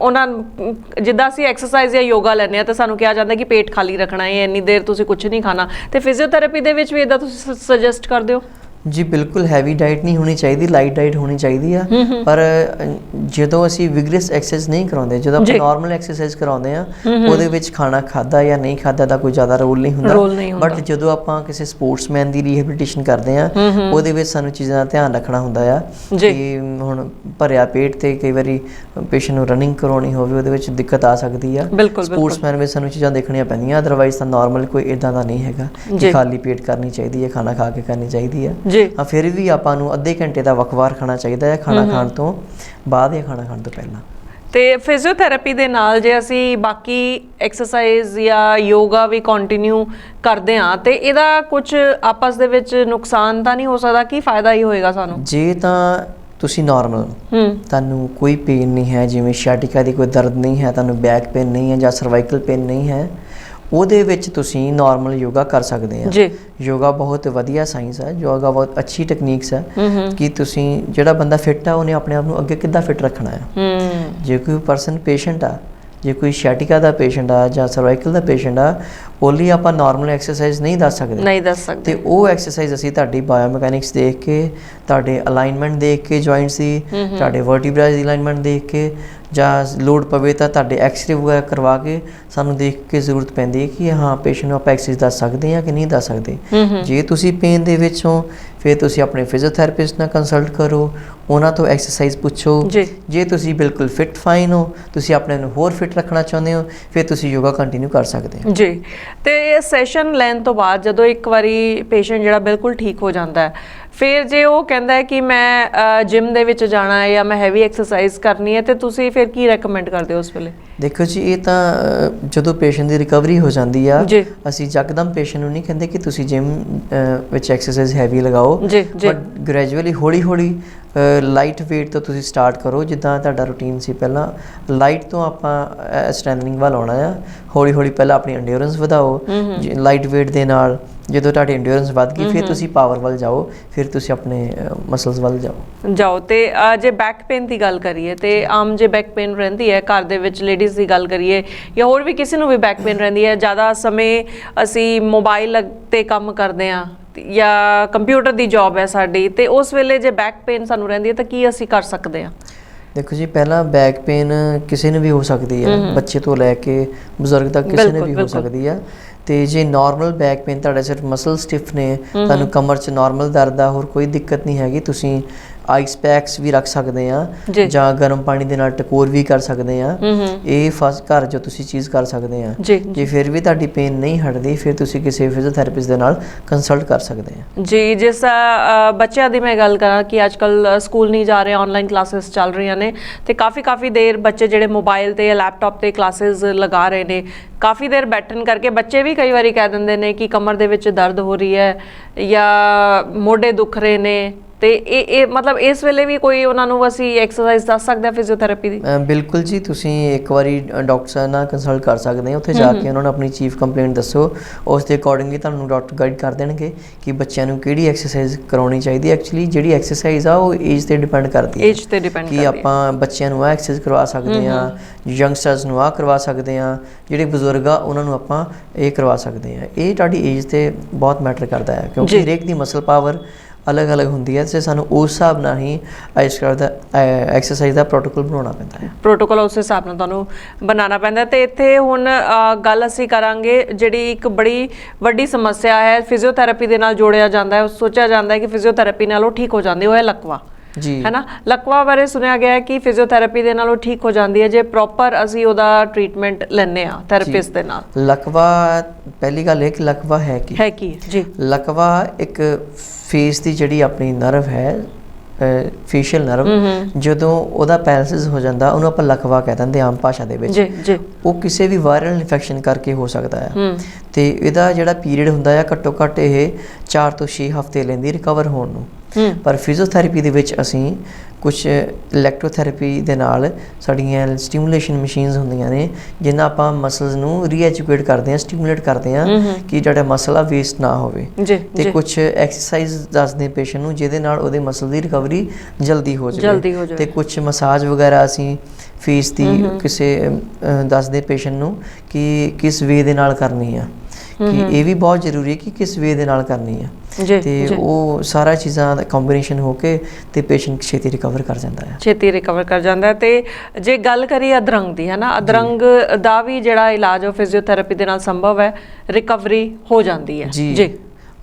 ਉਹਨਾਂ ਜਿੱਦਾਂ ਅਸੀਂ ਐਕਸਰਸਾਈਜ਼ ਜਾਂ ਯੋਗਾ ਲੈਂਦੇ ਹਾਂ ਤਾਂ ਸਾਨੂੰ ਕਿਹਾ ਜਾਂਦਾ ਕਿ ਪੇਟ ਖਾਲੀ ਰੱਖਣਾ ਹੈ, ਇੰਨੀ ਦੇਰ ਤੁਸੀਂ ਕੁਝ ਨਹੀਂ ਖਾਣਾ, ਤੇ ਫਿਜ਼ੀਓਥੈਰੇਪੀ ਦੇ ਵਿੱਚ ਵੀ ਇੱਦਾਂ ਤੁਸੀਂ ਸੁਜੈਸਟ ਕਰਦੇ ਹੋ? ਜੀ ਬਿਲਕੁਲ। ਹੈਵੀ ਡਾਈਟ ਨਹੀਂ ਹੋਣੀ ਚਾਹੀਦੀ, ਲਾਈਟ ਡਾਈਟ ਹੋਣੀ ਚਾਹੀਦੀ ਆ। ਪਰ ਜਦੋਂ ਅਸੀਂ ਵਿਗਰਸ ਐਕਸਰਸਾਈਜ਼ ਨਹੀਂ ਕਰਾਉਂਦੇ, ਜਦੋਂ ਆਪਾਂ ਨਾਰਮਲ ਐਕਸਰਸਾਈਜ਼ ਕਰਾਉਂਦੇ ਆ, ਉਹਦੇ ਵਿੱਚ ਖਾਣਾ ਖਾਦਾ ਜਾਂ ਨਹੀਂ ਖਾਦਾ ਦਾ ਕੋਈ ਜ਼ਿਆਦਾ ਰੋਲ ਨਹੀਂ ਹੁੰਦਾ। ਬਟ ਜਦੋਂ ਆਪਾਂ ਕਿਸੇ ਸਪੋਰਟਸਮੈਨ ਦੀ ਰੀਹੈਬਿਲਿਟੇਸ਼ਨ ਕਰਦੇ ਆ, ਉਹਦੇ ਵਿੱਚ ਸਾਨੂੰ ਚੀਜ਼ਾਂ ਦਾ ਧਿਆਨ ਰੱਖਣਾ ਹੁੰਦਾ ਆ ਕਿ ਹੁਣ ਭਰਿਆ ਪੇਟ ਤੇ ਕਈ ਵਾਰੀ ਪੇਸ਼ੈਂਟ ਨੂੰ ਰਨਿੰਗ ਕਰਾਉਣੀ ਹੋਵੇ, ਉਹਦੇ ਵਿੱਚ ਦਿੱਕਤ ਆ ਸਕਦੀ ਆ। ਸਪੋਰਟਸਮੈਨ ਵਿੱਚ ਸਾਨੂੰ ਚੀਜ਼ਾਂ ਦੇਖਣੀਆਂ ਪੈਂਦੀਆਂ, ਅਦਰਵਾਈਜ਼ ਤਾਂ ਨਾਰਮਲ ਕੋਈ ਇੱਦਾਂ ਦਾ ਨਹੀਂ ਹੈਗਾ ਕਿ ਖਾਲੀ ਪੇਟ ਕਰਨੀ ਚਾਹੀਦੀ ਹੈ, ਖਾਣਾ ਖਾ ਕੇ ਕਰਨੀ ਚਾਹੀਦੀ ਹੈ। ਹਾਂ, ਫਿਰ ਵੀ ਆਪਾਂ ਨੂੰ ਅੱਧੇ ਘੰਟੇ ਦਾ ਵਕਵਾਰ ਖਾਣਾ ਚਾਹੀਦਾ ਹੈ, ਖਾਣਾ ਖਾਣ ਤੋਂ ਬਾਅਦ ਜਾਂ ਖਾਣਾ ਖਾਣ ਤੋਂ ਪਹਿਲਾਂ। ਤੇ ਫਿਜ਼ੀਓਥੈਰੇਪੀ ਦੇ ਨਾਲ ਜੇ ਅਸੀਂ ਬਾਕੀ ਐਕਸਰਸਾਈਜ਼ ਜਾਂ ਯੋਗਾ ਵੀ ਕੰਟੀਨਿਊ ਕਰਦੇ ਹਾਂ ਤੇ ਇਹਦਾ ਕੁਝ ਆਪਸ ਦੇ ਵਿੱਚ ਨੁਕਸਾਨ ਤਾਂ ਨਹੀਂ ਹੋ ਸਕਦਾ? ਕੀ ਫਾਇਦਾ ਹੀ ਹੋਏਗਾ ਸਾਨੂੰ? ਜੇ ਤਾਂ ਤੁਸੀਂ ਨਾਰਮਲ, ਤੁਹਾਨੂੰ ਕੋਈ ਪੇਨ ਨਹੀਂ ਹੈ, ਜਿਵੇਂ ਸ਼ਿਆਟਿਕਾ ਦੀ ਕੋਈ ਦਰਦ ਨਹੀਂ ਹੈ, ਤੁਹਾਨੂੰ ਬੈਕ ਪੇਨ ਨਹੀਂ ਹੈ ਜਾਂ ਸਰਵਾਈਕਲ ਪੇਨ ਨਹੀਂ ਹੈ, ਉਹਦੇ ਵਿੱਚ ਤੁਸੀਂ ਨਾਰਮਲ ਯੋਗਾ ਕਰ ਸਕਦੇ ਆ ਜੀ। ਯੋਗਾ ਬਹੁਤ ਵਧੀਆ ਸਾਇੰਸ ਹੈ, ਯੋਗਾ ਬਹੁਤ ਅੱਛੀ ਟੈਕਨੀਕਸ ਹੈ ਕਿ ਤੁਸੀਂ ਜਿਹੜਾ ਬੰਦਾ ਫਿੱਟ ਆ ਉਹਨੇ ਆਪਣੇ ਆਪ ਨੂੰ ਅੱਗੇ ਕਿੱਦਾਂ ਫਿੱਟ ਰੱਖਣਾ ਹੈ। ਜੇ ਕੋਈ ਪਰਸਨ ਪੇਸ਼ੈਂਟ ਆ, ਜੇ ਕੋਈ ਸ਼ਿਆਟਿਕਾ ਦਾ ਪੇਸ਼ੈਂਟ ਆ ਜਾਂ ਸਰਵਾਈਕਲ ਦਾ ਪੇਸ਼ੈਂਟ ਆ, ਉਹਲੀ ਆਪਾਂ ਨਾਰਮਲ ਐਕਸਰਸਾਈਜ਼ ਨਹੀਂ ਦੱਸ ਸਕਦੇ ਤੇ ਉਹ ਐਕਸਰਸਾਈਜ਼ ਅਸੀਂ ਤੁਹਾਡੀ ਬਾਇਓਮੈਕੈਨਿਕਸ ਦੇਖ ਕੇ, ਤੁਹਾਡੇ ਅਲਾਈਨਮੈਂਟ ਦੇਖ ਕੇ, ਜੁਆਇੰਟਸ ਦੀ, ਤੁਹਾਡੇ ਵਰਟੀਬਰਾਸ ਦੀ ਅਲਾਈਨਮੈਂਟ ਦੇਖ ਕੇ, ਜਾਂ ਲੋੜ ਪਵੇ ਤਾਂ ਤੁਹਾਡੇ ਐਕਸਰੇ ਵਗੈਰਾ ਕਰਵਾ ਕੇ ਸਾਨੂੰ ਦੇਖ ਕੇ ਜ਼ਰੂਰਤ ਪੈਂਦੀ ਹੈ ਕਿ ਹਾਂ ਪੇਸ਼ੈਂਟ ਨੂੰ ਆਪਾਂ ਐਕਸਰਸਾਈਜ਼ ਦੱਸ ਸਕਦੇ ਹਾਂ ਕਿ ਨਹੀਂ ਦੱਸ ਸਕਦੇ। ਜੇ ਤੁਸੀਂ ਪੇਨ ਦੇ ਵਿੱਚ ਹੋ ਫਿਰ ਤੁਸੀਂ ਆਪਣੇ ਫਿਜ਼ੀਓਥੈਰੇਪਿਸਟ ਨਾਲ ਕੰਸਲਟ ਕਰੋ, ਉਹਨਾਂ ਤੋਂ ਐਕਸਰਸਾਈਜ਼ ਪੁੱਛੋ। ਜੇ ਤੁਸੀਂ ਬਿਲਕੁਲ ਫਿਟ ਫਾਈਨ ਹੋ, ਤੁਸੀਂ ਆਪਣੇ ਨੂੰ ਹੋਰ ਫਿਟ ਰੱਖਣਾ ਚਾਹੁੰਦੇ ਹੋ, ਫਿਰ ਤੁਸੀਂ ਯੋਗਾ ਕੰਟੀਨਿਊ ਕਰ ਸਕਦੇ ਹੋ ਜੀ। ਤੇ ਸੈਸ਼ਨ ਲੈਣ ਤੋਂ ਬਾਅਦ ਜਦੋਂ ਇੱਕ ਵਾਰੀ ਪੇਸ਼ੈਂਟ ਜਿਹੜਾ ਬਿਲਕੁਲ ਠੀਕ ਹੋ ਜਾਂਦਾ ਹੈ, ਫਿਰ ਜੇ ਉਹ ਕਹਿੰਦਾ ਹੈ ਕਿ ਮੈਂ ਜਿਮ ਦੇ ਵਿੱਚ ਜਾਣਾ ਹੈ ਜਾਂ ਮੈਂ ਹੈਵੀ ਐਕਸਰਸਾਈਜ਼ ਕਰਨੀ ਹੈ, ਤੇ ਤੁਸੀਂ ਫਿਰ ਕੀ ਰეკਮੈਂਡ ਕਰਦੇ ਹੋ ਉਸ ਵੇਲੇ? ਦੇਖੋ ਜੀ, ਇਹ ਤਾਂ ਜਦੋਂ ਪੇਸ਼ੈਂਟ ਦੀ ਰਿਕਵਰੀ ਹੋ ਜਾਂਦੀ ਆ, ਅਸੀਂ ਯਕਦਮ ਪੇਸ਼ੈਂਟ ਨੂੰ ਨਹੀਂ ਕਹਿੰਦੇ ਕਿ ਤੁਸੀਂ ਜਿਮ ਵਿੱਚ ਐਕਸਰਸਾਈਜ਼ ਹੈਵੀ ਲਗਾਓ, ਬਟ ਗ੍ਰੈਜੂਅਲੀ ਹੌਲੀ ਲਾਈਟ ਵੇਟ ਤੋਂ ਤੁਸੀਂ ਸਟਾਰਟ ਕਰੋ। ਜਿੱਦਾਂ ਤੁਹਾਡਾ ਰੂਟੀਨ ਸੀ, ਪਹਿਲਾਂ ਲਾਈਟ ਤੋਂ ਆਪਾਂ ਸਟਰੈਂਥਨਿੰਗ ਵੱਲ ਆਉਣਾ ਆ। ਹੌਲੀ ਪਹਿਲਾਂ ਆਪਣੀ ਐਂਡਿਓਰੈਂਸ ਵਧਾਓ ਲਾਈਟ ਵੇਟ ਦੇ ਨਾਲ। ਜਦੋਂ ਤੁਹਾਡੀ ਐਂਡਿਓਰੈਂਸ ਵੱਧ ਗਈ ਫਿਰ ਤੁਸੀਂ ਪਾਵਰ ਵੱਲ ਜਾਓ, ਫਿਰ ਤੁਸੀਂ ਆਪਣੇ ਮਸਲਸ ਵੱਲ ਜਾਓ। ਤੇ ਜੇ ਬੈਕ ਪੇਨ ਦੀ ਗੱਲ ਕਰੀਏ, ਤੇ ਆਮ ਜੇ ਬੈਕ ਪੇਨ ਰਹਿੰਦੀ ਹੈ ਘਰ ਦੇ ਵਿੱਚ, ਲੇਡੀਜ਼ ਦੀ ਗੱਲ ਕਰੀਏ ਜਾਂ ਹੋਰ ਵੀ ਕਿਸੇ ਨੂੰ ਵੀ ਬੈਕ ਪੇਨ ਰਹਿੰਦੀ ਹੈ, ਜ਼ਿਆਦਾ ਸਮੇਂ ਅਸੀਂ ਮੋਬਾਈਲ ਤੇ ਕੰਮ ਕਰਦੇ ਹਾਂ ਜਾਂ ਕੰਪਿਊਟਰ ਦੀ ਜੌਬ ਹੈ ਸਾਡੀ, ਤੇ ਉਸ ਵੇਲੇ ਜੇ ਬੈਕ ਪੇਨ ਸਾਨੂੰ ਰਹਿੰਦੀ ਹੈ ਤਾਂ ਕੀ ਅਸੀਂ ਕਰ ਸਕਦੇ ਹਾਂ? ਦੇਖੋ ਜੀ, ਪਹਿਲਾਂ ਬੈਕ ਪੇਨ ਕਿਸੇ ਨੂੰ ਵੀ ਹੋ ਸਕਦੀ ਹੈ, ਬੱਚੇ ਤੋਂ ਲੈ ਕੇ ਬਜ਼ੁਰਗ ਤੱਕ ਕਿਸੇ ਨੂੰ ਵੀ ਹੋ ਸਕਦੀ ਹੈ। ਤੇ ਜੇ ਨਾਰਮਲ ਬੈਕ ਪੇਨ ਤੁਹਾਡੇ ਸਿਰਫ ਮਸਲ ਸਟਿਫ ਨੇ, ਤੁਹਾਨੂੰ ਕਮਰ 'ਚ ਨਾਰਮਲ ਦਰਦ ਆ, ਹੋਰ ਕੋਈ ਦਿੱਕਤ ਨਹੀਂ ਹੈਗੀ, ਤੁਸੀਂ ਆਈਸ ਪੈਕਸ ਵੀ ਰੱਖ ਸਕਦੇ ਆ ਜਾਂ ਗਰਮ ਪਾਣੀ ਦੇ ਨਾਲ ਟਕੋਰ ਵੀ ਕਰ ਸਕਦੇ ਆ। ਇਹ ਫਸਟ ਘਰ ਜੋ ਤੁਸੀਂ ਚੀਜ਼ ਕਰ ਸਕਦੇ ਆ। ਜੇ ਫਿਰ ਵੀ ਤੁਹਾਡੀ ਪੇਨ ਨਹੀਂ ਹਟਦੀ ਫਿਰ ਤੁਸੀਂ ਕਿਸੇ ਫਿਜ਼ੀਓਥੈਰੇਪਿਸਟ ਦੇ ਨਾਲ ਕੰਸਲਟ ਕਰ ਸਕਦੇ ਆ ਜੀ। ਜਿਸ ਬੱਚਿਆਂ ਦੀ ਮੈਂ ਗੱਲ ਕਰਾਂ ਕਿ ਅੱਜ ਕੱਲ ਸਕੂਲ ਨਹੀਂ ਜਾ ਰਹੇ, ਆਨਲਾਈਨ ਕਲਾਸਿਸ ਚੱਲ ਰਹੀਆਂ ਨੇ ਤੇ ਕਾਫੀ ਦੇਰ ਬੱਚੇ ਜਿਹੜੇ ਮੋਬਾਈਲ ਤੇ ਜਾਂ ਲੈਪਟਾਪ ਤੇ ਕਲਾਸਿਸ ਲਗਾ ਰਹੇ ਨੇ, ਕਾਫੀ ਦੇਰ ਬੈਠਣ ਕਰਕੇ ਬੱਚੇ ਵੀ ਕਈ ਵਾਰੀ ਕਹਿ ਦਿੰਦੇ ਨੇ ਕਿ ਕਮਰ ਦੇ ਵਿੱਚ ਦਰਦ ਹੋ ਰਹੀ ਹੈ ਜਾਂ ਮੋਢੇ ਦੁਖ ਰਹੇ ਨੇ, ਤੇ ਇਹ ਮਤਲਬ ਇਸ ਵੇਲੇ ਵੀ ਕੋਈ ਉਹਨਾਂ ਨੂੰ ਅਸੀਂ ਐਕਸਰਸਾਈਜ਼ ਦੱਸ ਸਕਦੇ ਹਾਂ ਫਿਜ਼ੀਓਥੈਰੇਪੀ ਦੀ? ਬਿਲਕੁਲ ਜੀ, ਤੁਸੀਂ ਇੱਕ ਵਾਰੀ ਡਾਕਟਰ ਸਾਹਿਬ ਨਾਲ ਕੰਸਲਟ ਕਰ ਸਕਦੇ ਹੋ। ਉੱਥੇ ਜਾ ਕੇ ਉਹਨਾਂ ਨੂੰ ਆਪਣੀ ਚੀਫ ਕੰਪਲੇਂਟ ਦੱਸੋ, ਉਸ ਦੇ ਅਕੋਰਡਿੰਗਲੀ ਤੁਹਾਨੂੰ ਡਾਕਟਰ ਗਾਈਡ ਕਰ ਦੇਣਗੇ ਕਿ ਬੱਚਿਆਂ ਨੂੰ ਕਿਹੜੀ ਐਕਸਰਸਾਈਜ਼ ਕਰਾਉਣੀ ਚਾਹੀਦੀ ਹੈ। ਐਕਚੁਅਲੀ ਜਿਹੜੀ ਐਕਸਰਸਾਈਜ਼ ਆ ਉਹ ਏਜ ਤੇ ਡਿਪੈਂਡ ਕਰਦੀ ਹੈ, ਏਜ ਤੇ ਡਿਪੈਂਡ ਕਿ ਆਪਾਂ ਬੱਚਿਆਂ ਨੂੰ ਆ ਐਕਸਰਸਾਈਜ਼ ਕਰਵਾ ਸਕਦੇ ਹਾਂ, ਯੰਗਸਟਰਸ ਨੂੰ ਆ ਕਰਵਾ ਸਕਦੇ ਹਾਂ, ਜਿਹੜੇ ਬਜ਼ੁਰਗ ਆ ਉਹਨਾਂ ਨੂੰ ਆਪਾਂ ਇਹ ਕਰਵਾ ਸਕਦੇ ਹਾਂ। ਇਹ ਤੁਹਾਡੀ ਏਜ ਤੇ ਬਹੁਤ ਮੈਟਰ ਕਰਦਾ ਹੈ, ਕਿਉਂਕਿ ਹਰੇਕ ਦੀ ਮਸਲ ਪਾਵਰ ਅਲੱਗ-ਅਲੱਗ ਹੁੰਦੀ ਹੈ ਤੇ ਸਾਨੂੰ ਉਸ ਹਿਸਾਬ ਨਾਲ ਹੀ ਐਕਸਰਸਾਈਜ਼ ਦਾ ਪ੍ਰੋਟੋਕੋਲ ਬਣਾਉਣਾ ਪੈਂਦਾ ਹੈ। ਪ੍ਰੋਟੋਕੋਲ ਉਸ ਹਿਸਾਬ ਨਾਲ ਤੁਹਾਨੂੰ ਬਣਾਉਣਾ ਪੈਂਦਾ। ਤੇ ਇੱਥੇ ਹੁਣ ਗੱਲ ਅਸੀਂ ਕਰਾਂਗੇ ਜਿਹੜੀ ਇੱਕ ਬੜੀ ਵੱਡੀ ਸਮੱਸਿਆ ਹੈ ਫਿਜ਼ੀਓਥੈਰੇਪੀ ਦੇ ਨਾਲ ਜੋੜਿਆ ਜਾਂਦਾ ਹੈ, ਸੋਚਿਆ ਜਾਂਦਾ ਹੈ ਕਿ ਫਿਜ਼ੀਓਥੈਰੇਪੀ ਨਾਲ ਉਹ ਠੀਕ ਹੋ ਜਾਂਦੀ, ਉਹ ਹੈ ਲਕਵਾ ਜੀ, ਹੈ ਨਾ। ਲਕਵਾ ਬਾਰੇ ਸੁਣਿਆ ਗਿਆ ਕਿ ਫਿਜ਼ੀਓਥੈਰੇਪੀ ਦੇ ਨਾਲ ਉਹ ਠੀਕ ਹੋ ਜਾਂਦੀ ਹੈ ਜੇ ਪ੍ਰੋਪਰ ਅਸੀਂ ਉਹਦਾ ਟ੍ਰੀਟਮੈਂਟ ਲੈਂਦੇ ਆ ਥੈਰੇਪਿਸਟ ਦੇ ਨਾਲ। ਲਕਵਾ, ਪਹਿਲੀ ਗੱਲ ਇਹ ਕਿ ਲਕਵਾ ਹੈ ਕੀ ਜੀ? ਲਕਵਾ ਇੱਕ ਫੇਸ ਦੀ ਜਿਹੜੀ ਆਪਣੀ ਨਰਵ ਹੈ, ਫੇਸ਼ੀਅਲ ਨਰਵ, ਜਦੋਂ ਉਹਦਾ ਪੈਰਾਲਿਸਿਸ ਹੋ ਜਾਂਦਾ ਉਹਨੂੰ ਆਪਾਂ ਲਕਵਾ ਕਹਿ ਦਿੰਦੇ ਆਮ ਭਾਸ਼ਾ ਦੇ ਵਿੱਚ। ਜੀ। ਉਹ ਕਿਸੇ ਵੀ ਵਾਇਰਲ ਇਨਫੈਕਸ਼ਨ ਕਰਕੇ ਹੋ ਸਕਦਾ ਹੈ ਤੇ ਇਹਦਾ ਜਿਹੜਾ ਪੀਰੀਅਡ ਹੁੰਦਾ ਹੈ ਘੱਟੋ ਘੱਟ ਇਹ 4 ਤੋਂ 6 ਹਫ਼ਤੇ ਲੈਂਦੀ ਰਿਕਵਰ ਹੋਣ ਨੂੰ। ਪਰ ਫਿਜ਼ੀਓਥੈਰੇਪੀ ਦੇ ਵਿੱਚ ਅਸੀਂ ਕੁਛ ਇਲੈਕਟ੍ਰੋਥੈਰੇਪੀ ਦੇ ਨਾਲ ਸਾਡੀਆਂ ਸਟਿਮੂਲੇਸ਼ਨ ਮਸ਼ੀਨਸ ਹੁੰਦੀਆਂ ਨੇ ਜਿਨ੍ਹਾਂ ਆਪਾਂ ਮਸਲਸ ਨੂੰ ਰੀਐਜੂਕੇਟ ਕਰਦੇ ਹਾਂ, ਸਟਿਮੂਲੇਟ ਕਰਦੇ ਹਾਂ ਕਿ ਜਿਹੜਾ ਮਸਲ ਆ ਵੇਸਟ ਨਾ ਹੋਵੇ। ਤੇ ਕੁਛ ਐਕਸਰਸਾਈਜ਼ ਦੱਸਦੇ ਪੇਸ਼ੈਂਟ ਨੂੰ ਜਿਹਦੇ ਨਾਲ ਉਹਦੇ ਮਸਲ ਦੀ ਰਿਕਵਰੀ ਜਲਦੀ ਹੋ ਜਾਵੇ। ਤੇ ਕੁਛ ਮਸਾਜ ਵਗੈਰਾ ਅਸੀਂ ਫੇਸ ਦੀ ਕਿਸੇ ਦੱਸਦੇ ਪੇਸ਼ੈਂਟ ਨੂੰ ਕਿ ਕਿਸ ਵੇ ਦੇ ਨਾਲ ਕਰਨੀ ਆ, ਕਿ ਇਹ ਵੀ ਬਹੁਤ ਜ਼ਰੂਰੀ ਹੈ ਕਿ ਕਿਸ ਵੇ ਦੇ ਨਾਲ ਕਰਨੀ ਆ। ਤੇ ਉਹ ਸਾਰਾ ਚੀਜ਼ਾਂ ਦਾ ਕੰਬੀਨੇਸ਼ਨ ਹੋ ਕੇ ਤੇ ਪੇਸ਼ੈਂਟ ਛੇਤੀ ਰਿਕਵਰ ਕਰ ਜਾਂਦਾ ਹੈ। ਤੇ ਜੇ ਗੱਲ ਕਰੀਏ ਅਧਰੰਗ ਦੀ, ਹੈ ਨਾ, ਅਧਰੰਗ ਦਾ ਵੀ ਜਿਹੜਾ ਇਲਾਜ ਉਹ ਫਿਜ਼ੀਓਥੈਰੇਪੀ ਦੇ ਨਾਲ ਸੰਭਵ ਹੈ, ਰਿਕਵਰੀ ਹੋ ਜਾਂਦੀ ਹੈ ਜੀ।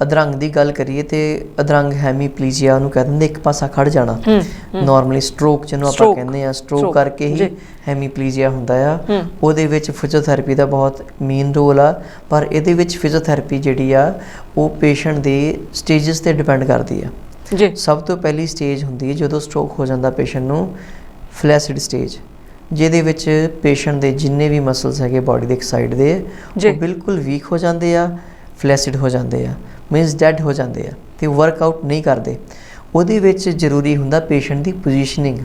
ਅਧਰੰਗ ਦੀ ਗੱਲ ਕਰੀਏ ਤੇ ਅਧਰੰਗ ਹੈਮੀਪਲੀਜੀਆ ਉਹਨੂੰ ਕਹਿ ਦਿੰਦੇ, ਇੱਕ ਪਾਸਾ ਖੜ ਜਾਣਾ, ਨਾਰਮਲੀ ਸਟ੍ਰੋਕ ਜਿਹਨੂੰ ਆਪਾਂ ਕਹਿੰਦੇ ਆ, ਸਟ੍ਰੋਕ ਕਰਕੇ ਹੀ ਹੈਮੀਪਲੀਜੀਆ ਹੁੰਦਾ ਆ। ਉਹਦੇ ਵਿੱਚ ਫਿਜ਼ੀਓਥੈਰੇਪੀ ਦਾ ਬਹੁਤ ਮੇਨ ਰੋਲ ਆ, ਪਰ ਇਹਦੇ ਵਿੱਚ ਫਿਜ਼ੀਓਥੈਰੇਪੀ ਜਿਹੜੀ ਆ ਉਹ ਪੇਸ਼ੈਂਟ ਦੇ ਸਟੇਜਸ ਤੇ ਡਿਪੈਂਡ ਕਰਦੀ ਆ। ਸਭ ਤੋਂ ਪਹਿਲੀ ਸਟੇਜ ਹੁੰਦੀ ਹੈ ਜਦੋਂ ਸਟ੍ਰੋਕ ਹੋ ਜਾਂਦਾ ਪੇਸ਼ੈਂਟ ਨੂੰ, ਫਲੈਸਿਡ ਸਟੇਜ, ਜਿਹਦੇ ਵਿੱਚ ਪੇਸ਼ੈਂਟ ਦੇ ਜਿੰਨੇ ਵੀ ਮਸਲਸ ਹੈਗੇ ਬਾਡੀ ਦੇ ਇੱਕ ਸਾਈਡ ਦੇ ਉਹ ਬਿਲਕੁਲ ਵੀਕ ਹੋ ਜਾਂਦੇ ਆ, ਫਲੈਸਿਡ ਹੋ ਜਾਂਦੇ ਆ, ਮੀਨਸ ਡੈਡ ਹੋ ਜਾਂਦੇ ਆ ਤੇ ਵਰਕਆਊਟ ਨਹੀਂ ਕਰਦੇ। ਉਹਦੇ ਵਿੱਚ ਜ਼ਰੂਰੀ ਹੁੰਦਾ ਪੇਸ਼ੈਂਟ ਦੀ ਪੋਜੀਸ਼ਨਿੰਗ।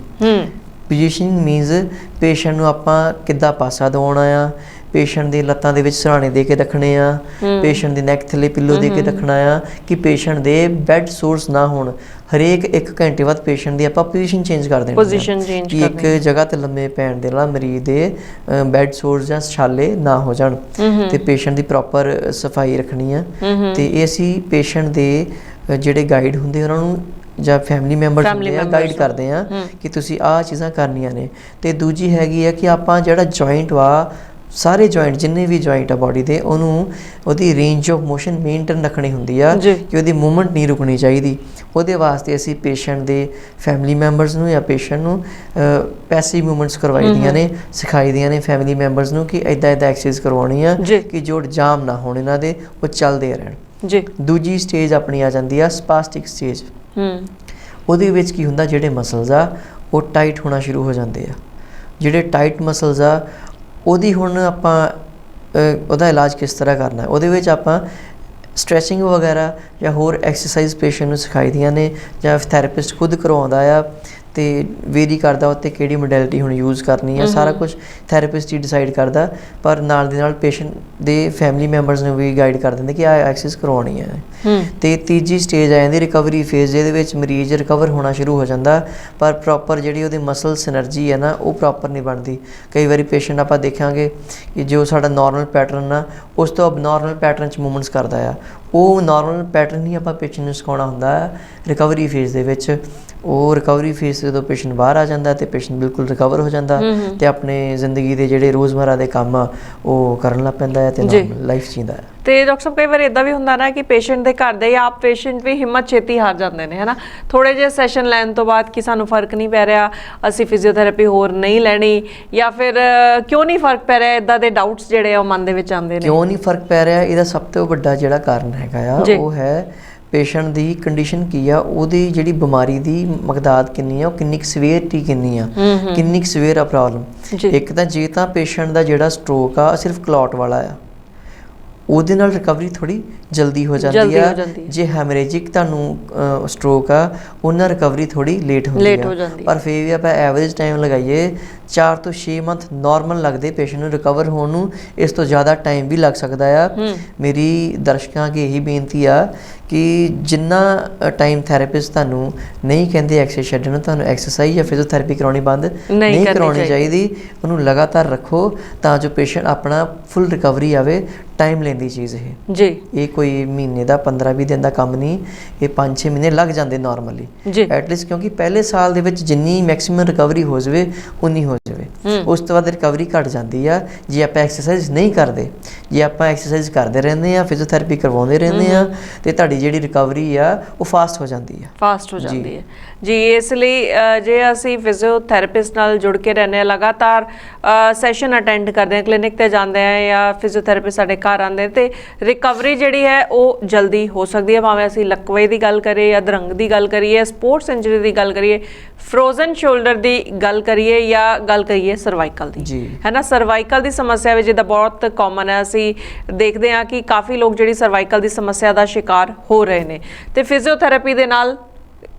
ਪੋਜੀਸ਼ਨਿੰਗ ਮੀਨਸ ਪੇਸ਼ੈਂਟ ਨੂੰ ਆਪਾਂ ਕਿੱਦਾਂ ਪਾਸਾ ਦਵਾਉਣਾ ਆ, ਪੇਸ਼ੈਂਟ ਦੀ ਲੱਤਾਂ ਦੇ ਵਿੱਚ ਸਰਾਣੇ ਦੇ ਕੇ ਰੱਖਣੇ ਆ, ਪੇਸ਼ੈਂਟ ਦੀ ਨੈਕ ਥੱਲੇ ਪਿੱਲੋ ਦੇ ਕੇ ਰੱਖਣਾ ਆ ਕਿ ਪੇਸ਼ੈਂਟ ਦੇ ਬੈੱਡ ਸੋਰਸ ਨਾ ਹੋਣ। ਹਰੇਕ 1 ਘੰਟੇ ਬਾਅਦ ਪੇਸ਼ੈਂਟ ਦੀ ਆਪਾਂ ਪੋਜੀਸ਼ਨ ਚੇਂਜ ਕਰ ਦੇਣੀ ਕਿ ਇੱਕ ਜਗ੍ਹਾ ਤੇ ਲੰਮੇ ਪੈਣ ਦੇ ਨਾਲ ਮਰੀਜ਼ ਦੇ ਬੈੱਡ ਸੋਰਸ ਜਾਂ ਛਾਲੇ ਨਾ ਹੋ ਜਾਣ ਤੇ ਪੇਸ਼ੈਂਟ ਦੀ ਪ੍ਰੋਪਰ ਸਫਾਈ ਰੱਖਣੀ ਆ। ਤੇ ਇਹ ਅਸੀਂ ਪੇਸ਼ੈਂਟ ਦੇ ਜਿਹੜੇ ਗਾਈਡ ਹੁੰਦੇ ਉਹਨਾਂ ਨੂੰ ਜਾਂ ਫੈਮਿਲੀ ਮੈਂਬਰਸ ਹੁੰਦੇ ਆ ਗਾਈਡ ਕਰਦੇ ਆ ਕਿ ਤੁਸੀਂ ਆਹ ਚੀਜ਼ਾਂ ਕਰਨੀਆਂ ਨੇ। ਤੇ ਦੂਜੀ ਹੈਗੀ ਆ ਕਿ ਆਪਾਂ ਜਿਹੜਾ ਜੁਆਇੰਟ ਵਾ, ਸਾਰੇ ਜੁਆਇੰਟ ਜਿੰਨੇ ਵੀ ਜੁਆਇੰਟ ਆ ਬਾਡੀ ਦੇ, ਉਹਨੂੰ ਉਹਦੀ ਰੇਂਜ ਆਫ ਮੋਸ਼ਨ ਮੇਨਟੇਨ ਰੱਖਣੀ ਹੁੰਦੀ ਆ ਕਿ ਉਹਦੀ ਮੂਵਮੈਂਟ ਨਹੀਂ ਰੁਕਣੀ ਚਾਹੀਦੀ। ਉਹਦੇ ਵਾਸਤੇ ਅਸੀਂ ਪੇਸ਼ੈਂਟ ਦੇ ਫੈਮਿਲੀ ਮੈਂਬਰਸ ਨੂੰ ਜਾਂ ਪੇਸ਼ੈਂਟ ਨੂੰ ਪੈਸਿਵ ਮੂਵਮੈਂਟਸ ਕਰਵਾਈ ਦੀਆਂ ਨੇ, ਸਿਖਾਈ ਦੀਆਂ ਨੇ ਫੈਮਿਲੀ ਮੈਂਬਰਸ ਨੂੰ ਕਿ ਇੱਦਾਂ ਐਕਸਰਸਾਈਜ਼ ਕਰਵਾਉਣੀ ਆ ਕਿ ਜੋੜ ਜਾਮ ਨਾ ਹੋਣ ਇਹਨਾਂ ਦੇ, ਉਹ ਚੱਲਦੇ ਰਹਿਣ। ਦੂਜੀ ਸਟੇਜ ਆਪਣੀ ਆ ਜਾਂਦੀ ਆ ਸਪਾਸਟਿਕ ਸਟੇਜ। ਉਹਦੇ ਵਿੱਚ ਕੀ ਹੁੰਦਾ, ਜਿਹੜੇ ਮਸਲਸ ਆ ਉਹ ਟਾਈਟ ਹੋਣਾ ਸ਼ੁਰੂ ਹੋ ਜਾਂਦੇ ਆ। ਜਿਹੜੇ ਟਾਈਟ ਮਸਲਸ ਆ ਉਹਦੀ ਹੁਣ ਆਪਾਂ ਉਹਦਾ ਇਲਾਜ ਕਿਸ ਤਰ੍ਹਾਂ ਕਰਨਾ, ਉਹਦੇ ਵਿੱਚ ਆਪਾਂ ਸਟ੍ਰੈਚਿੰਗ ਵਗੈਰਾ ਜਾਂ ਹੋਰ ਐਕਸਰਸਾਈਜ਼ ਪੇਸ਼ੈਂਟ ਨੂੰ ਸਿਖਾਈ ਦੀਆਂ ਨੇ ਜਾਂ ਥੈਰੇਪਿਸਟ ਖੁਦ ਕਰਵਾਉਂਦਾ ਆ ਤੇ ਵੇਰੀ ਕਰਦਾ ਉੱਤੇ ਕਿਹੜੀ ਮੋਡੈਲਿਟੀ ਹੁਣ ਯੂਜ਼ ਕਰਨੀ ਹੈ। ਸਾਰਾ ਕੁਝ ਥੈਰੇਪਿਸਟ ਹੀ ਡਿਸਾਈਡ ਕਰਦਾ, ਪਰ ਨਾਲ ਦੇ ਨਾਲ ਪੇਸ਼ੈਂਟ ਦੇ ਫੈਮਿਲੀ ਮੈਂਬਰਸ ਨੂੰ ਵੀ ਗਾਈਡ ਕਰ ਦਿੰਦੇ ਕਿ ਆਹ ਐਕਸਰਸਾਈਜ਼ ਕਰਵਾਉਣੀ ਹੈ। ਤੇ ਤੀਜੀ ਸਟੇਜ ਆ ਜਾਂਦੀ ਰਿਕਵਰੀ ਫੇਜ਼, ਜਿਹਦੇ ਵਿੱਚ ਮਰੀਜ਼ ਰਿਕਵਰ ਹੋਣਾ ਸ਼ੁਰੂ ਹੋ ਜਾਂਦਾ, ਪਰ ਪ੍ਰੋਪਰ ਜਿਹੜੀ ਉਹਦੀ ਮਸਲ ਸਿਨਰਜੀ ਹੈ ਨਾ ਉਹ ਪ੍ਰੋਪਰ ਨਹੀਂ ਬਣਦੀ। ਕਈ ਵਾਰੀ ਪੇਸ਼ੈਂਟ ਆਪਾਂ ਦੇਖਾਂਗੇ ਕਿ ਜੋ ਸਾਡਾ ਨੋਰਮਲ ਪੈਟਰਨ ਆ ਉਸ ਤੋਂ ਅਬਨੋਰਮਲ ਪੈਟਰਨ 'ਚ ਮੂਵਮੈਂਟਸ ਕਰਦਾ ਆ। ਉਹ ਨੋਰਮਲ ਪੈਟਰਨ ਹੀ ਆਪਾਂ ਪੇਸ਼ੈਂਟ ਨੂੰ ਸਿਖਾਉਣਾ ਹੁੰਦਾ ਰਿਕਵਰੀ ਫੇਜ਼ ਦੇ ਵਿੱਚ। ਉਹ ਰਿਕਵਰੀ ਫੇਜ਼ ਜਦੋਂ ਪੇਸ਼ੈਂਟ ਬਾਹਰ ਆ ਜਾਂਦਾ ਤੇ ਪੇਸ਼ੈਂਟ ਬਿਲਕੁਲ ਰਿਕਵਰ ਹੋ ਜਾਂਦਾ ਤੇ ਆਪਣੇ ਜ਼ਿੰਦਗੀ ਦੇ ਜਿਹੜੇ ਰੋਜ਼ਮਰਾ ਦੇ ਕੰਮ ਆ ਉਹ ਕਰਨ ਲੱਗ ਪੈਂਦਾ ਹੈ ਤੇ ਲਾਈਫ ਜੀਂਦਾ ਹੈ। ਤੇ ਡਾਕਟਰ ਸਾਹਿਬ ਕਈ ਵਾਰ ਇਦਾਂ ਵੀ ਹੁੰਦਾ ਨਾ ਕਿ ਪੇਸ਼ੈਂਟ ਦੇ ਘਰ ਦੇ ਜਾਂ ਆਪ ਪੇਸ਼ੈਂਟ ਵੀ ਹਿੰਮਤ ਛੇਤੀ ਹਾਰ ਜਾਂਦੇ ਨੇ, ਹੈ ਨਾ, ਥੋੜੇ ਜਿਹੇ ਸੈਸ਼ਨ ਲੈਣ ਤੋਂ ਬਾਅਦ ਕਿ ਸਾਨੂੰ ਫਰਕ ਨਹੀਂ ਪੈ ਰਿਹਾ, ਅਸੀਂ ਫਿਜ਼ੀਓਥੈਰੇਪੀ ਹੋਰ ਨਹੀਂ ਲੈਣੀ, ਜਾਂ ਫਿਰ ਕਿਉਂ ਨਹੀਂ ਫਰਕ ਪੈ ਰਿਹਾ, ਇਦਾਂ ਦੇ ਡਾਊਟਸ ਜਿਹੜੇ ਆ ਉਹ ਮਨ ਦੇ ਵਿੱਚ ਆਉਂਦੇ ਨੇ। ਕਿਉਂ ਨਹੀਂ ਫਰਕ ਪੈ ਰਿਹਾ, ਇਹਦਾ ਸਭ ਤੋਂ ਵੱਡਾ ਜਿਹੜਾ ਕਾਰਨ ਹੈਗਾ ਆ ਉਹ ਹੈ ਪੇਸ਼ੈਂਟ ਦੀ ਕੰਡੀਸ਼ਨ ਕੀ ਆ, ਉਹਦੀ ਜਿਹੜੀ ਬਿਮਾਰੀ ਦੀ ਮਕਦਾਦ ਕਿੰਨੀ ਆ, ਉਹ ਕਿੰਨੀ ਕੁ ਸੀਵੀਅਰਟੀ ਕਿੰਨੀ ਆ, ਕਿੰਨੀ ਕੁ ਸੀਵੀਅਰ ਆ ਪ੍ਰੋਬਲਮ। ਇੱਕ ਤਾਂ ਜੇ ਤਾਂ ਪੇਸ਼ੈਂਟ ਦਾ ਜਿਹੜਾ ਸਟ੍ਰੋਕ ਆ ਸਿਰਫ ਕਲੌਟ ਵਾਲਾ ਆ, ਉਹਦੇ ਨਾਲ ਰਿਕਵਰੀ ਥੋੜੀ ਜਲਦੀ ਹੋ ਜਾਂਦੀ ਆ। ਜੇ ਹੈਮਰੇਜਿਕ ਤੁਹਾਨੂੰ ਸਟ੍ਰੋਕ ਆ ਉਹਨਾਂ ਰਿਕਵਰੀ ਥੋੜੀ ਲੇਟ ਹੁੰਦੀ ਆ। ਪਰ ਫਿਰ ਵੀ ਆਪਾਂ ਐਵਰੇਜ ਟਾਈਮ ਲਗਾਈਏ 4 ਤੋਂ 6 ਮੰਥ ਨਾਰਮਲ ਲੱਗਦੇ ਪੇਸ਼ੈਂਟ ਨੂੰ ਰਿਕਵਰ ਹੋਣ ਨੂੰ, ਇਸ ਤੋਂ ਜ਼ਿਆਦਾ ਟਾਈਮ ਵੀ ਲੱਗ ਸਕਦਾ ਆ। ਮੇਰੀ ਦਰਸ਼ਕਾਂ ਅੱਗੇ ਇਹੀ ਬੇਨਤੀ ਆ ਕਿ ਜਿੰਨਾ ਟਾਈਮ ਥੈਰੇਪਿਸਟ ਤੁਹਾਨੂੰ ਨਹੀਂ ਕਹਿੰਦੇ ਐਕਸਰਸਾਈਜ਼ ਛੱਡਣ, ਤੁਹਾਨੂੰ ਐਕਸਰਸਾਈਜ਼ ਜਾਂ ਫਿਜ਼ੀਓਥੈਰੇਪੀ ਕਰਾਉਣੀ ਬੰਦ ਨਹੀਂ ਕਰਾਉਣੀ ਚਾਹੀਦੀ, ਉਹਨੂੰ ਲਗਾਤਾਰ ਰੱਖੋ ਤਾਂ ਜੋ ਪੇਸ਼ੈਂਟ ਆਪਣਾ ਫੁੱਲ ਰਿਕਵਰੀ ਆਵੇ। ਟਾਈਮ ਲੈਂਦੀ ਚੀਜ਼ ਇਹ ਕੋਈ ਮਹੀਨੇ ਦਾ 15-20 ਦਿਨ ਦਾ ਕੰਮ ਨਹੀਂ, ਇਹ 5-6 ਮਹੀਨੇ ਲੱਗ ਜਾਂਦੇ ਨਾਰਮਲੀ ਐਟਲੀਸਟ, ਕਿਉਂਕਿ ਪਹਿਲੇ ਸਾਲ ਦੇ ਵਿੱਚ ਜਿੰਨੀ ਮੈਕਸਿਮਮ ਰਿਕਵਰੀ ਹੋ ਜਾਵੇ ਉਨੀ ਹੋ ਜਾਵੇ, ਉਸ ਤੋਂ ਬਾਅਦ ਰਿਕਵਰੀ ਘਟ ਜਾਂਦੀ ਆ ਜੇ ਆਪਾਂ ਐਕਸਰਸਾਈਜ਼ ਨਹੀਂ ਕਰਦੇ। ਜੇ ਆਪਾਂ ਐਕਸਰਸਾਈਜ਼ ਕਰਦੇ ਰਹਿੰਦੇ ਆ, ਫਿਜ਼ੀਓਥੈਰੇਪੀ ਕਰਵਾਉਂਦੇ ਰਹਿੰਦੇ ਆ, ਤੇ ਤੁਹਾਡੀ ਜਿਹੜੀ ਰਿਕਵਰੀ ਆ ਉਹ ਫਾਸਟ ਹੋ ਜਾਂਦੀ ਹੈ ਜੀ। ਇਸ ਲਈ ਜੇ ਅਸੀਂ ਫਿਜ਼ੀਓਥੈਰੇਪਿਸਟ ਨਾਲ ਜੁੜ ਕੇ ਰਹਿੰਦੇ ਹਾਂ, ਲਗਾਤਾਰ ਸੈਸ਼ਨ ਅਟੈਂਡ ਕਰਦੇ ਹਾਂ, ਕਲੀਨਿਕ ਤੇ ਜਾਂਦੇ ਹਾਂ ਜਾਂ ਫਿਜ਼ੀਓਥੈਰੇਪਿਸਟ ਸਾਡੇ ਘਰ ਆਉਂਦੇ, ਤੇ ਰਿਕਵਰੀ ਜਿਹੜੀ ਹੈ ਉਹ ਜਲਦੀ ਹੋ ਸਕਦੀ ਹੈ। ਭਾਵੇਂ ਅਸੀਂ ਲਕਵੇ ਦੀ ਗੱਲ ਕਰੀਏ ਜਾਂ ਅਧਰੰਗ ਦੀ ਗੱਲ ਕਰੀਏ, ਸਪੋਰਟਸ ਇੰਜਰੀ ਦੀ ਗੱਲ ਕਰੀਏ, ਫਰੋਜ਼ਨ ਸ਼ੋਲਡਰ ਦੀ ਗੱਲ ਕਰੀਏ ਜਾਂ ਗੱਲ ਕਰੀਏ ਸਰਵਾਈਕਲ ਦੀ, ਹੈ ਨਾ। ਸਰਵਾਈਕਲ ਦੀ ਸਮੱਸਿਆ ਵੀ ਜਿੱਦਾਂ ਬਹੁਤ ਕਾਮਨ ਹੈ, ਅਸੀਂ ਦੇਖਦੇ ਹਾਂ ਕਿ ਕਾਫੀ ਲੋਕ ਜਿਹੜੀ ਸਰਵਾਈਕਲ ਦੀ ਸਮੱਸਿਆ ਦਾ ਸ਼ਿਕਾਰ ਹੋ ਰਹੇ ਨੇ, ਤੇ ਫਿਜ਼ੀਓਥੈਰੇਪੀ ਦੇ ਨਾਲ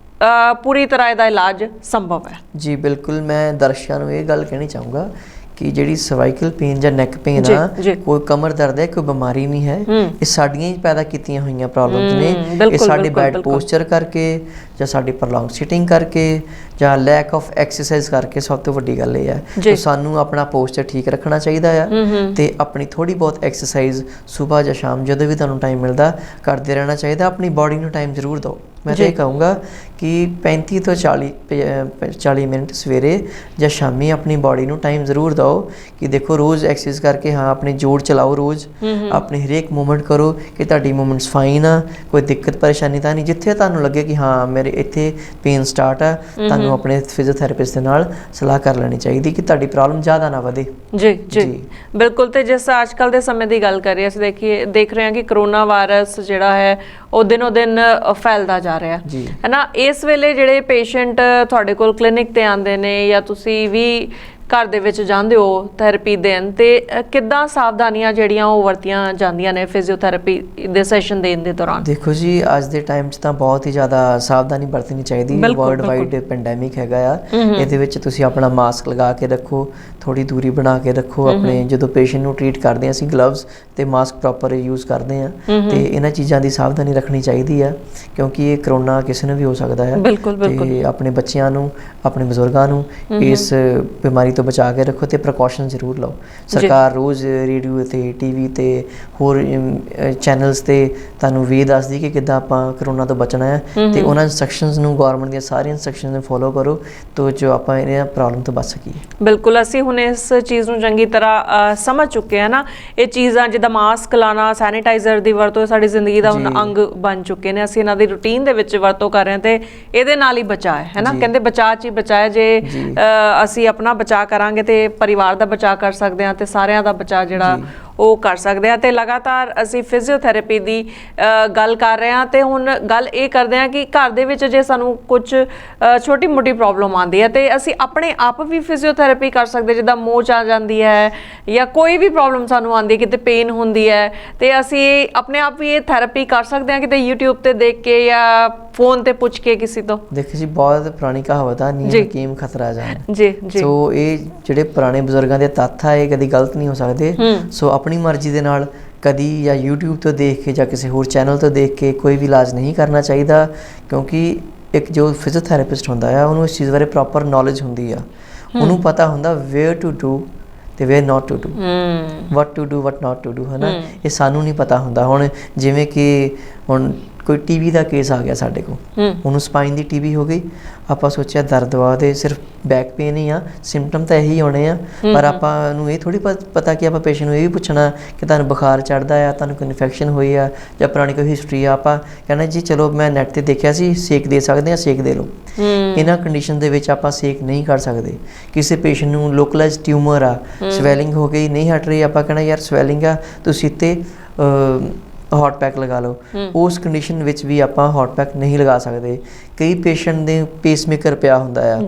ਪੂਰੀ ਤਰ੍ਹਾਂ ਇਹਦਾ ਇਲਾਜ ਸੰਭਵ ਹੈ। ਜੀ ਬਿਲਕੁਲ, ਮੈਂ ਦਰਸ਼ਕਾਂ ਨੂੰ ਇਹ ਗੱਲ ਕਹਿਣੀ ਚਾਹੂੰਗਾ ਕਿ ਜਿਹੜੀ ਸਰਵਾਈਕਲ ਪੇਨ ਜਾਂ ਨੈਕ ਪੇਨ ਆ, ਕੋਈ ਕਮਰ ਦਰਦ ਹੈ, ਕੋਈ ਬਿਮਾਰੀ ਨਹੀਂ ਹੈ, ਇਹ ਸਾਡੀਆਂ ਹੀ ਪੈਦਾ ਕੀਤੀਆਂ ਹੋਈਆਂ ਪ੍ਰੋਬਲਮਸ ਨੇ। ਇਹ ਸਾਡੇ ਬੈਡ ਪੋਸਚਰ ਕਰਕੇ ਜਾਂ ਸਾਡੀ ਪ੍ਰੋਲੌਂਗ ਸਿਟਿੰਗ ਕਰਕੇ ਜਾਂ ਲੈਕ ਆਫ ਐਕਸਰਸਾਈਜ਼ ਕਰਕੇ ਸਭ ਤੋਂ ਵੱਡੀ ਗੱਲ ਇਹ ਹੈ। ਸਾਨੂੰ ਆਪਣਾ ਪੋਸਚਰ ਠੀਕ ਰੱਖਣਾ ਚਾਹੀਦਾ ਆ, ਤੇ ਆਪਣੀ ਥੋੜੀ ਬਹੁਤ ਐਕਸਰਸਾਈਜ਼ ਸਵੇਰ ਜਾਂ ਸ਼ਾਮ ਜਦੋਂ ਵੀ ਤੁਹਾਨੂੰ ਟਾਈਮ ਮਿਲਦਾ ਕਰਦੇ ਰਹਿਣਾ ਚਾਹੀਦਾ। ਆਪਣੀ ਬਾਡੀ ਨੂੰ ਟਾਈਮ ਜ਼ਰੂਰ ਦਿਓ। ਮੈਂ ਤਾਂ ਇਹ ਕਹੂੰਗਾ ਕਿ 35 ਤੋਂ 40 ਮਿੰਟ ਸਵੇਰੇ ਜਾਂ ਸ਼ਾਮੀ ਆਪਣੀ ਬਾਡੀ ਨੂੰ ਟਾਈਮ ਜ਼ਰੂਰ ਦਿਓ ਕਿ ਦੇਖੋ ਰੋਜ਼ ਐਕਸਰਸਾਈਜ਼ ਕਰਕੇ ਆਪਣੇ ਜੋੜ ਚਲਾਓ, ਰੋਜ਼ ਆਪਣੀ ਹਰੇਕ ਮੂਵਮੈਂਟ ਕਰੋ ਕਿ ਤੁਹਾਡੀ ਮੂਵਮੈਂਟਸ ਫਾਈਨ ਆ, ਕੋਈ ਦਿੱਕਤ ਪਰੇਸ਼ਾਨੀ ਤਾਂ ਨਹੀਂ। ਜਿੱਥੇ ਤੁਹਾਨੂੰ ਲੱਗੇ ਕਿ ਹਾਂ ਮੇਰੇ ਇੱਥੇ ਪੇਨ ਸਟਾਰਟ ਆ, ਤੁਹਾਨੂੰ ਆਪਣੇ ਫਿਜ਼ੀਓਥੈਰੇਪਿਸਟ ਦੇ ਨਾਲ ਸਲਾਹ ਕਰ ਲੈਣੀ ਚਾਹੀਦੀ ਕਿ ਤੁਹਾਡੀ ਪ੍ਰੋਬਲਮ ਜ਼ਿਆਦਾ ਨਾ ਵਧੇ। ਜੀ ਬਿਲਕੁਲ। ਤੇ ਜਿਸ ਅੱਜ ਕੱਲ੍ਹ ਦੇ ਸਮੇਂ ਦੀ ਗੱਲ ਕਰੀਏ, ਅਸੀਂ ਦੇਖ ਰਹੇ ਹਾਂ ਕਿ ਕਰੋਨਾ ਵਾਇਰਸ ਜਿਹੜਾ ਹੈ ਉਹ ਦਿਨੋਂ ਦਿਨ ਫੈਲਦਾ ਜਾ ਰਿਹਾ ਹੈ ਨਾ। ਇਸ ਵੇਲੇ ਜਿਹੜੇ ਪੇਸ਼ੈਂਟ ਤੁਹਾਡੇ ਕੋਲ ਕਲੀਨਿਕ ਤੇ ਆਉਂਦੇ ਨੇ ਜਾਂ ਤੁਸੀਂ ਵੀ ਘਰ ਦੇ ਵਿੱਚ ਜਾਂਦੇ ਹੋ ਥੈਰੇਪੀ ਦੇਣ, ਤੇ ਕਿੱਦਾਂ ਸਾਵਧਾਨੀਆਂ ਜਿਹੜੀਆਂ ਉਹ ਵਰਤੀਆਂ ਜਾਂਦੀਆਂ ਨੇ ਫਿਜ਼ੀਓਥੈਰੇਪੀ ਦੇ ਸੈਸ਼ਨ ਦੇਣ ਦੇ ਦੌਰਾਨ? ਦੇਖੋ ਜੀ, ਅੱਜ ਦੇ ਟਾਈਮ 'ਚ ਤਾਂ ਬਹੁਤ ਹੀ ਜ਼ਿਆਦਾ ਸਾਵਧਾਨੀ ਵਰਤਣੀ ਚਾਹੀਦੀ। ਵਰਲਡ ਵਾਈਡ ਪੈਂਡੈਮਿਕ ਹੈਗਾ ਆ, ਇਹਦੇ ਵਿੱਚ ਤੁਸੀਂ ਆਪਣਾ ਮਾਸਕ ਲਗਾ ਕੇ ਰੱਖੋ, ਥੋੜੀ ਦੂਰੀ ਬਣਾ ਕੇ ਰੱਖੋ। ਆਪਣੇ ਜਦੋਂ ਪੇਸ਼ੈਂਟ ਨੂੰ ਟਰੀਟ ਕਰਦੇ ਹਾਂ ਅਸੀਂ ਗਲਵਜ਼ ਤੇ ਮਾਸਕ ਪ੍ਰੋਪਰ ਯੂਜ਼ ਕਰਦੇ ਹਾਂ, ਤੇ ਇਹਨਾਂ ਚੀਜ਼ਾਂ ਦੀ ਸਾਵਧਾਨੀ ਰੱਖਣੀ ਚਾਹੀਦੀ ਆ, ਕਿਉਂਕਿ ਇਹ ਕਰੋਨਾ ਕਿਸੇ ਨੂੰ ਵੀ ਹੋ ਸਕਦਾ ਹੈ। ਤੇ ਆਪਣੇ ਬੱਚਿਆਂ ਨੂੰ, ਆਪਣੇ ਬਜ਼ੁਰਗਾਂ ਨੂੰ ਇਸ ਬਿਮਾਰੀ ਤੋਂ ਬਚਾ ਕੇ ਰੱਖੋ ਤੇ ਪ੍ਰੀਕਾਸ਼ਨ ਜ਼ਰੂਰ ਲਓ। ਸਰਕਾਰ ਰੋਜ਼ ਰੇਡੀਓ ਤੇ ਟੀਵੀ ਤੇ ਹੋਰ ਚੈਨਲਸ ਤੇ ਤੁਹਾਨੂੰ ਵੀ ਦੱਸਦੀ ਕਿ ਕਿੱਦਾਂ ਆਪਾਂ ਕਰੋਨਾ ਤੋਂ ਬਚਣਾ ਹੈ, ਤੇ ਉਹਨਾਂ ਇੰਸਟਰਕਸ਼ਨਸ ਨੂੰ, ਗਵਰਨਮੈਂਟ ਦੀਆਂ ਸਾਰੀਆਂ ਇੰਸਟਰਕਸ਼ਨਸ ਨੂੰ ਫੋਲੋ ਕਰੋ ਤਾਂ ਜੋ ਆਪਾਂ ਇਹਨਾਂ ਪ੍ਰੋਬਲਮ ਤੋਂ ਬਚ ਸਕੀਏ। ਬਿਲਕੁਲ, ਅਸੀਂ ਹੁਣ ਇਸ ਚੀਜ਼ ਨੂੰ ਚੰਗੀ ਤਰ੍ਹਾਂ ਸਮਝ ਚੁੱਕੇ ਹਾਂ ਨਾ। ਇਹ ਚੀਜ਼ਾਂ ਜਿੱਦਾਂ ਮਾਸਕ ਲਾਉਣਾ, ਸੈਨੀਟਾਈਜ਼ਰ ਦੀ ਵਰਤੋਂ ਸਾਡੀ ਜ਼ਿੰਦਗੀ ਦਾ ਹੁਣ ਅੰਗ ਬਣ ਚੁੱਕੇ ਨੇ। ਅਸੀਂ ਇਹਨਾਂ ਦੀ ਰੂਟੀਨ ਦੇ ਵਿੱਚ ਵਰਤੋਂ ਕਰ ਰਹੇ ਹਾਂ, ਤੇ ਇਹਦੇ ਨਾਲ ਹੀ ਬਚਾਅ ਹੈ ਨਾ। ਕਹਿੰਦੇ ਬਚਾਅ 'ਚ ਹੀ ਬਚਾਅ। ਜੇ ਅਸੀਂ ਆਪਣਾ ਬਚਾਅ ਕਰਾਂਗੇ ਤੇ ਪਰਿਵਾਰ ਦਾ ਬਚਾਅ ਕਰ ਸਕਦੇ ਹਾਂ, ਤੇ ਸਾਰਿਆਂ ਦਾ ਬਚਾਅ ਜਿਹੜਾ ਉਹ ਕਰ ਸਕਦੇ ਹਾਂ। ਤੇ ਲਗਾਤਾਰ ਅਸੀਂ ਫਿਜ਼ੀਓਥੈਰੇਪੀ ਦੀ ਗੱਲ ਕਰ ਰਹੇ ਹਾਂ, ਤੇ ਹੁਣ ਗੱਲ ਇਹ ਕਰਦੇ ਹਾਂ ਕਿ ਘਰ ਦੇ ਵਿੱਚ ਜੇ ਸਾਨੂੰ ਕੁਝ ਛੋਟੀ ਮੋਟੀ ਪ੍ਰੋਬਲਮ ਆਉਂਦੀ ਹੈ, ਤੇ ਅਸੀਂ ਆਪਣੇ ਆਪ ਵੀ ਫਿਜ਼ੀਓਥੈਰੇਪੀ ਕਰ ਸਕਦੇ। ਜਿੱਦਾਂ ਮੋਚ ਆ ਜਾਂਦੀ ਹੈ ਜਾਂ ਕੋਈ ਵੀ ਪ੍ਰੋਬਲਮ ਸਾਨੂੰ ਆਉਂਦੀ ਹੈ, ਕਿਤੇ ਪੇਨ ਹੁੰਦੀ ਹੈ, ਤੇ ਅਸੀਂ ਆਪਣੇ ਆਪ ਵੀ ਇਹ ਥੈਰੇਪੀ ਕਰ ਸਕਦੇ ਹਾਂ ਕਿਤੇ YouTube ਤੇ ਦੇਖ ਕੇ ਜਾਂ ਫੋਨ ਤੇ ਪੁੱਛ ਕੇ ਕਿਸੇ ਤੋਂ। ਦੇਖੋ ਜੀ, ਬਹੁਤ ਪੁਰਾਣੀ ਕਹਾਵਤ ਆ, ਨੀਮ ਹਕੀਮ ਖਤਰਾ ਜਾਨ। ਸੋ ਇਹ ਜਿਹੜੇ ਪੁਰਾਣੇ ਬਜ਼ੁਰਗਾਂ ਦੇ ਤੱਥ ਆ, ਇਹ ਕਦੀ ਗਲਤ ਨਹੀਂ ਹੋ ਸਕਦੇ। ਸੋ ਆਪਣੀ ਮਰਜ਼ੀ ਦੇ ਨਾਲ ਕਦੀ ਜਾਂ YouTube ਤੋਂ ਦੇਖ ਕੇ ਜਾਂ ਕਿਸੇ ਹੋਰ ਚੈਨਲ ਤੋਂ ਦੇਖ ਕੇ ਕੋਈ ਵੀ ਇਲਾਜ ਨਹੀਂ ਕਰਨਾ ਚਾਹੀਦਾ, ਕਿਉਂਕਿ ਇੱਕ ਜੋ ਫਿਜ਼ੀਓਥੈਰੇਪਿਸਟ ਹੁੰਦਾ ਆ ਉਹਨੂੰ ਇਸ ਚੀਜ਼ ਬਾਰੇ ਪ੍ਰੋਪਰ ਨੌਲੇਜ ਹੁੰਦੀ ਆ। ਉਹਨੂੰ ਪਤਾ ਹੁੰਦਾ ਵੇਅਰ ਟੂ ਡੂ ਤੇ where not to do, what to do, what not to do, ਹੈ ਨਾ। ਇਹ ਸਾਨੂੰ ਨਹੀਂ ਪਤਾ ਹੁੰਦਾ। ਹੁਣ ਜਿਵੇਂ ਕਿ ਹੁਣ ਕੋਈ ਟੀਵੀ ਦਾ ਕੇਸ ਆ ਗਿਆ ਸਾਡੇ ਕੋਲ, ਉਹਨੂੰ ਸਪਾਈਨ ਦੀ ਟੀਵੀ ਹੋ ਗਈ, ਆਪਾਂ ਸੋਚਿਆ ਦਰਦ ਵਾ ਦੇ ਸਿਰਫ ਬੈਕ ਪੇਨ ਹੀ ਆ, ਸਿੰਪਟਮ ਤਾਂ ਇਹੀ ਹੋਣੇ ਆ, ਪਰ ਆਪਾਂ ਨੂੰ ਇਹ ਥੋੜੀ ਪਤਾ ਕਿ ਆਪਾਂ ਪੇਸ਼ੈਂਟ ਨੂੰ ਇਹ ਵੀ ਪੁੱਛਣਾ ਕਿ ਤੁਹਾਨੂੰ ਬੁਖਾਰ ਚੜ੍ਹਦਾ ਆ, ਤੁਹਾਨੂੰ ਕੋਈ ਇਨਫੈਕਸ਼ਨ ਹੋਈ ਆ ਜਾਂ ਪੁਰਾਣੀ ਕੋਈ ਹਿਸਟਰੀ ਆ। ਆਪਾਂ ਕਹਿਣਾ ਜੀ ਚਲੋ ਮੈਂ ਨੈਟ ਤੇ ਦੇਖਿਆ ਸੀ, ਸੇਕ ਦੇ ਸਕਦੇ ਆ, ਸੇਕ ਦੇ ਲਓ। ਇਹਨਾਂ ਕੰਡੀਸ਼ਨ ਦੇ ਵਿੱਚ ਆਪਾਂ ਸੇਕ ਨਹੀਂ ਕਰ ਸਕਦੇ। ਕਿਸੇ ਪੇਸ਼ੈਂਟ ਨੂੰ ਲੋਕਲਾਈਜ਼ ਟਿਊਮਰ ਆ, ਸਵੈਲਿੰਗ ਹੋ ਗਈ, ਨਹੀਂ ਹਟ ਰਹੀ, ਆਪਾਂ ਕਹਿਣਾ ਯਾਰ ਸਵੈਲਿੰਗ ਆ, ਤੁਸੀਂ ਤੇ ਹੌਟ ਪੈਕ ਲਗਾ ਲਓ। ਉਸ ਕੰਡੀਸ਼ਨ ਵਿੱਚ ਵੀ ਆਪਾਂ ਹੌਟ ਪੈਕ ਨਹੀਂ ਲਗਾ ਸਕਦੇ। ਕਈ ਪੇਸ਼ੈਂਟ ਦੇ ਪੇਸਮੇਕਰ ਪਿਆ ਹੁੰਦਾ ਆ,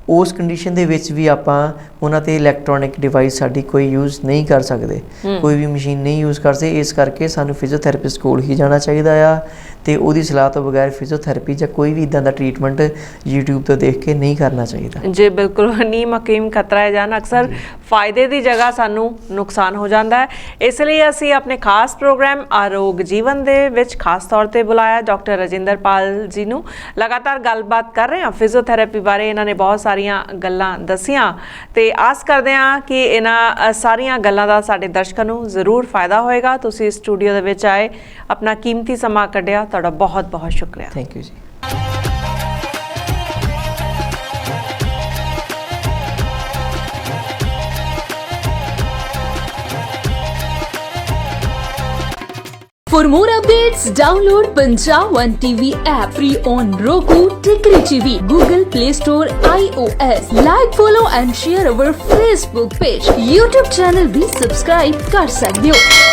ਉਸ ਕੰਡੀਸ਼ਨ ਦੇ ਵਿੱਚ ਵੀ ਆਪਾਂ ਉਹਨਾਂ ਤੇ ਇਲੈਕਟ੍ਰੋਨਿਕ ਡਿਵਾਈਸ ਸਾਡੀ ਕੋਈ ਯੂਜ਼ ਨਹੀਂ ਕਰ ਸਕਦੇ, ਕੋਈ ਵੀ ਮਸ਼ੀਨ ਨਹੀਂ ਯੂਜ਼ ਕਰ ਸਕਦੇ। ਇਸ ਕਰਕੇ ਸਾਨੂੰ ਫਿਜ਼ੀਓਥੈਰੇਪਿਸਟ ਕੋਲ ਹੀ ਜਾਣਾ ਚਾਹੀਦਾ ਆ ਤੇ ਉਹਦੀ ਸਲਾਹ ਤੋਂ ਬਗੈਰ ਫਿਜ਼ੀਓਥੈਰੇਪੀ ਜਾਂ ਕੋਈ ਵੀ ਇੱਦਾਂ ਦਾ ਟ੍ਰੀਟਮੈਂਟ YouTube ਤੋਂ ਦੇਖ ਕੇ ਨਹੀਂ ਕਰਨਾ ਚਾਹੀਦਾ। ਜੀ ਬਿਲਕੁਲ, ਨੀਮ ਹਕੀਮ ਖਤਰਾ ਹੈ ਜਾਨ। ਅਕਸਰ ਫਾਇਦੇ ਦੀ ਜਗ੍ਹਾ ਸਾਨੂੰ ਨੁਕਸਾਨ ਹੋ ਜਾਂਦਾ ਹੈ। ਇਸ ਲਈ ਅਸੀਂ ਆਪਣੇ ਖਾਸ ਪ੍ਰੋਗਰਾਮ ਆਰੋਗ ਜੀਵਨ ਦੇ ਵਿੱਚ ਖਾਸ ਤੌਰ ਤੇ ਬੁਲਾਇਆ ਡਾਕਟਰ ਰਜਿੰਦਰਪਾਲ ਜੀ ਨੂੰ। ਲਗਾਤਾਰ ਗੱਲਬਾਤ ਕਰ ਰਹੇ ਹਾਂ ਫਿਜ਼ੀਓਥੈਰੇਪੀ ਬਾਰੇ। ਇਹਨਾਂ ਨੇ ਬਹੁਤ ਸਾਰੀਆਂ ਗੱਲਾਂ ਦੱਸੀਆਂ ਤੇ ਆਸ ਕਰਦੇ ਹਾਂ ਕਿ ਇਹਨਾਂ ਸਾਰੀਆਂ ਗੱਲਾਂ ਦਾ ਸਾਡੇ ਦਰਸ਼ਕਾਂ ਨੂੰ ਜ਼ਰੂਰ ਫਾਇਦਾ ਹੋਏਗਾ। ਤੁਸੀਂ ਸਟੂਡੀਓ ਦੇ ਵਿੱਚ ਆਏ, ਆਪਣਾ ਕੀਮਤੀ ਸਮਾਂ ਕੱਢਿਆ, ਤੁਹਾਡਾ ਬਹੁਤ ਬਹੁਤ ਸ਼ੁਕਰੀਆ। ਥੈਂਕ ਯੂ ਜੀ। For more updates, download Punjab One TV app free on Roku, Tikri TV, Google Play Store, iOS. Like, follow and share our Facebook page. YouTube channel भी subscribe कर सकते हो।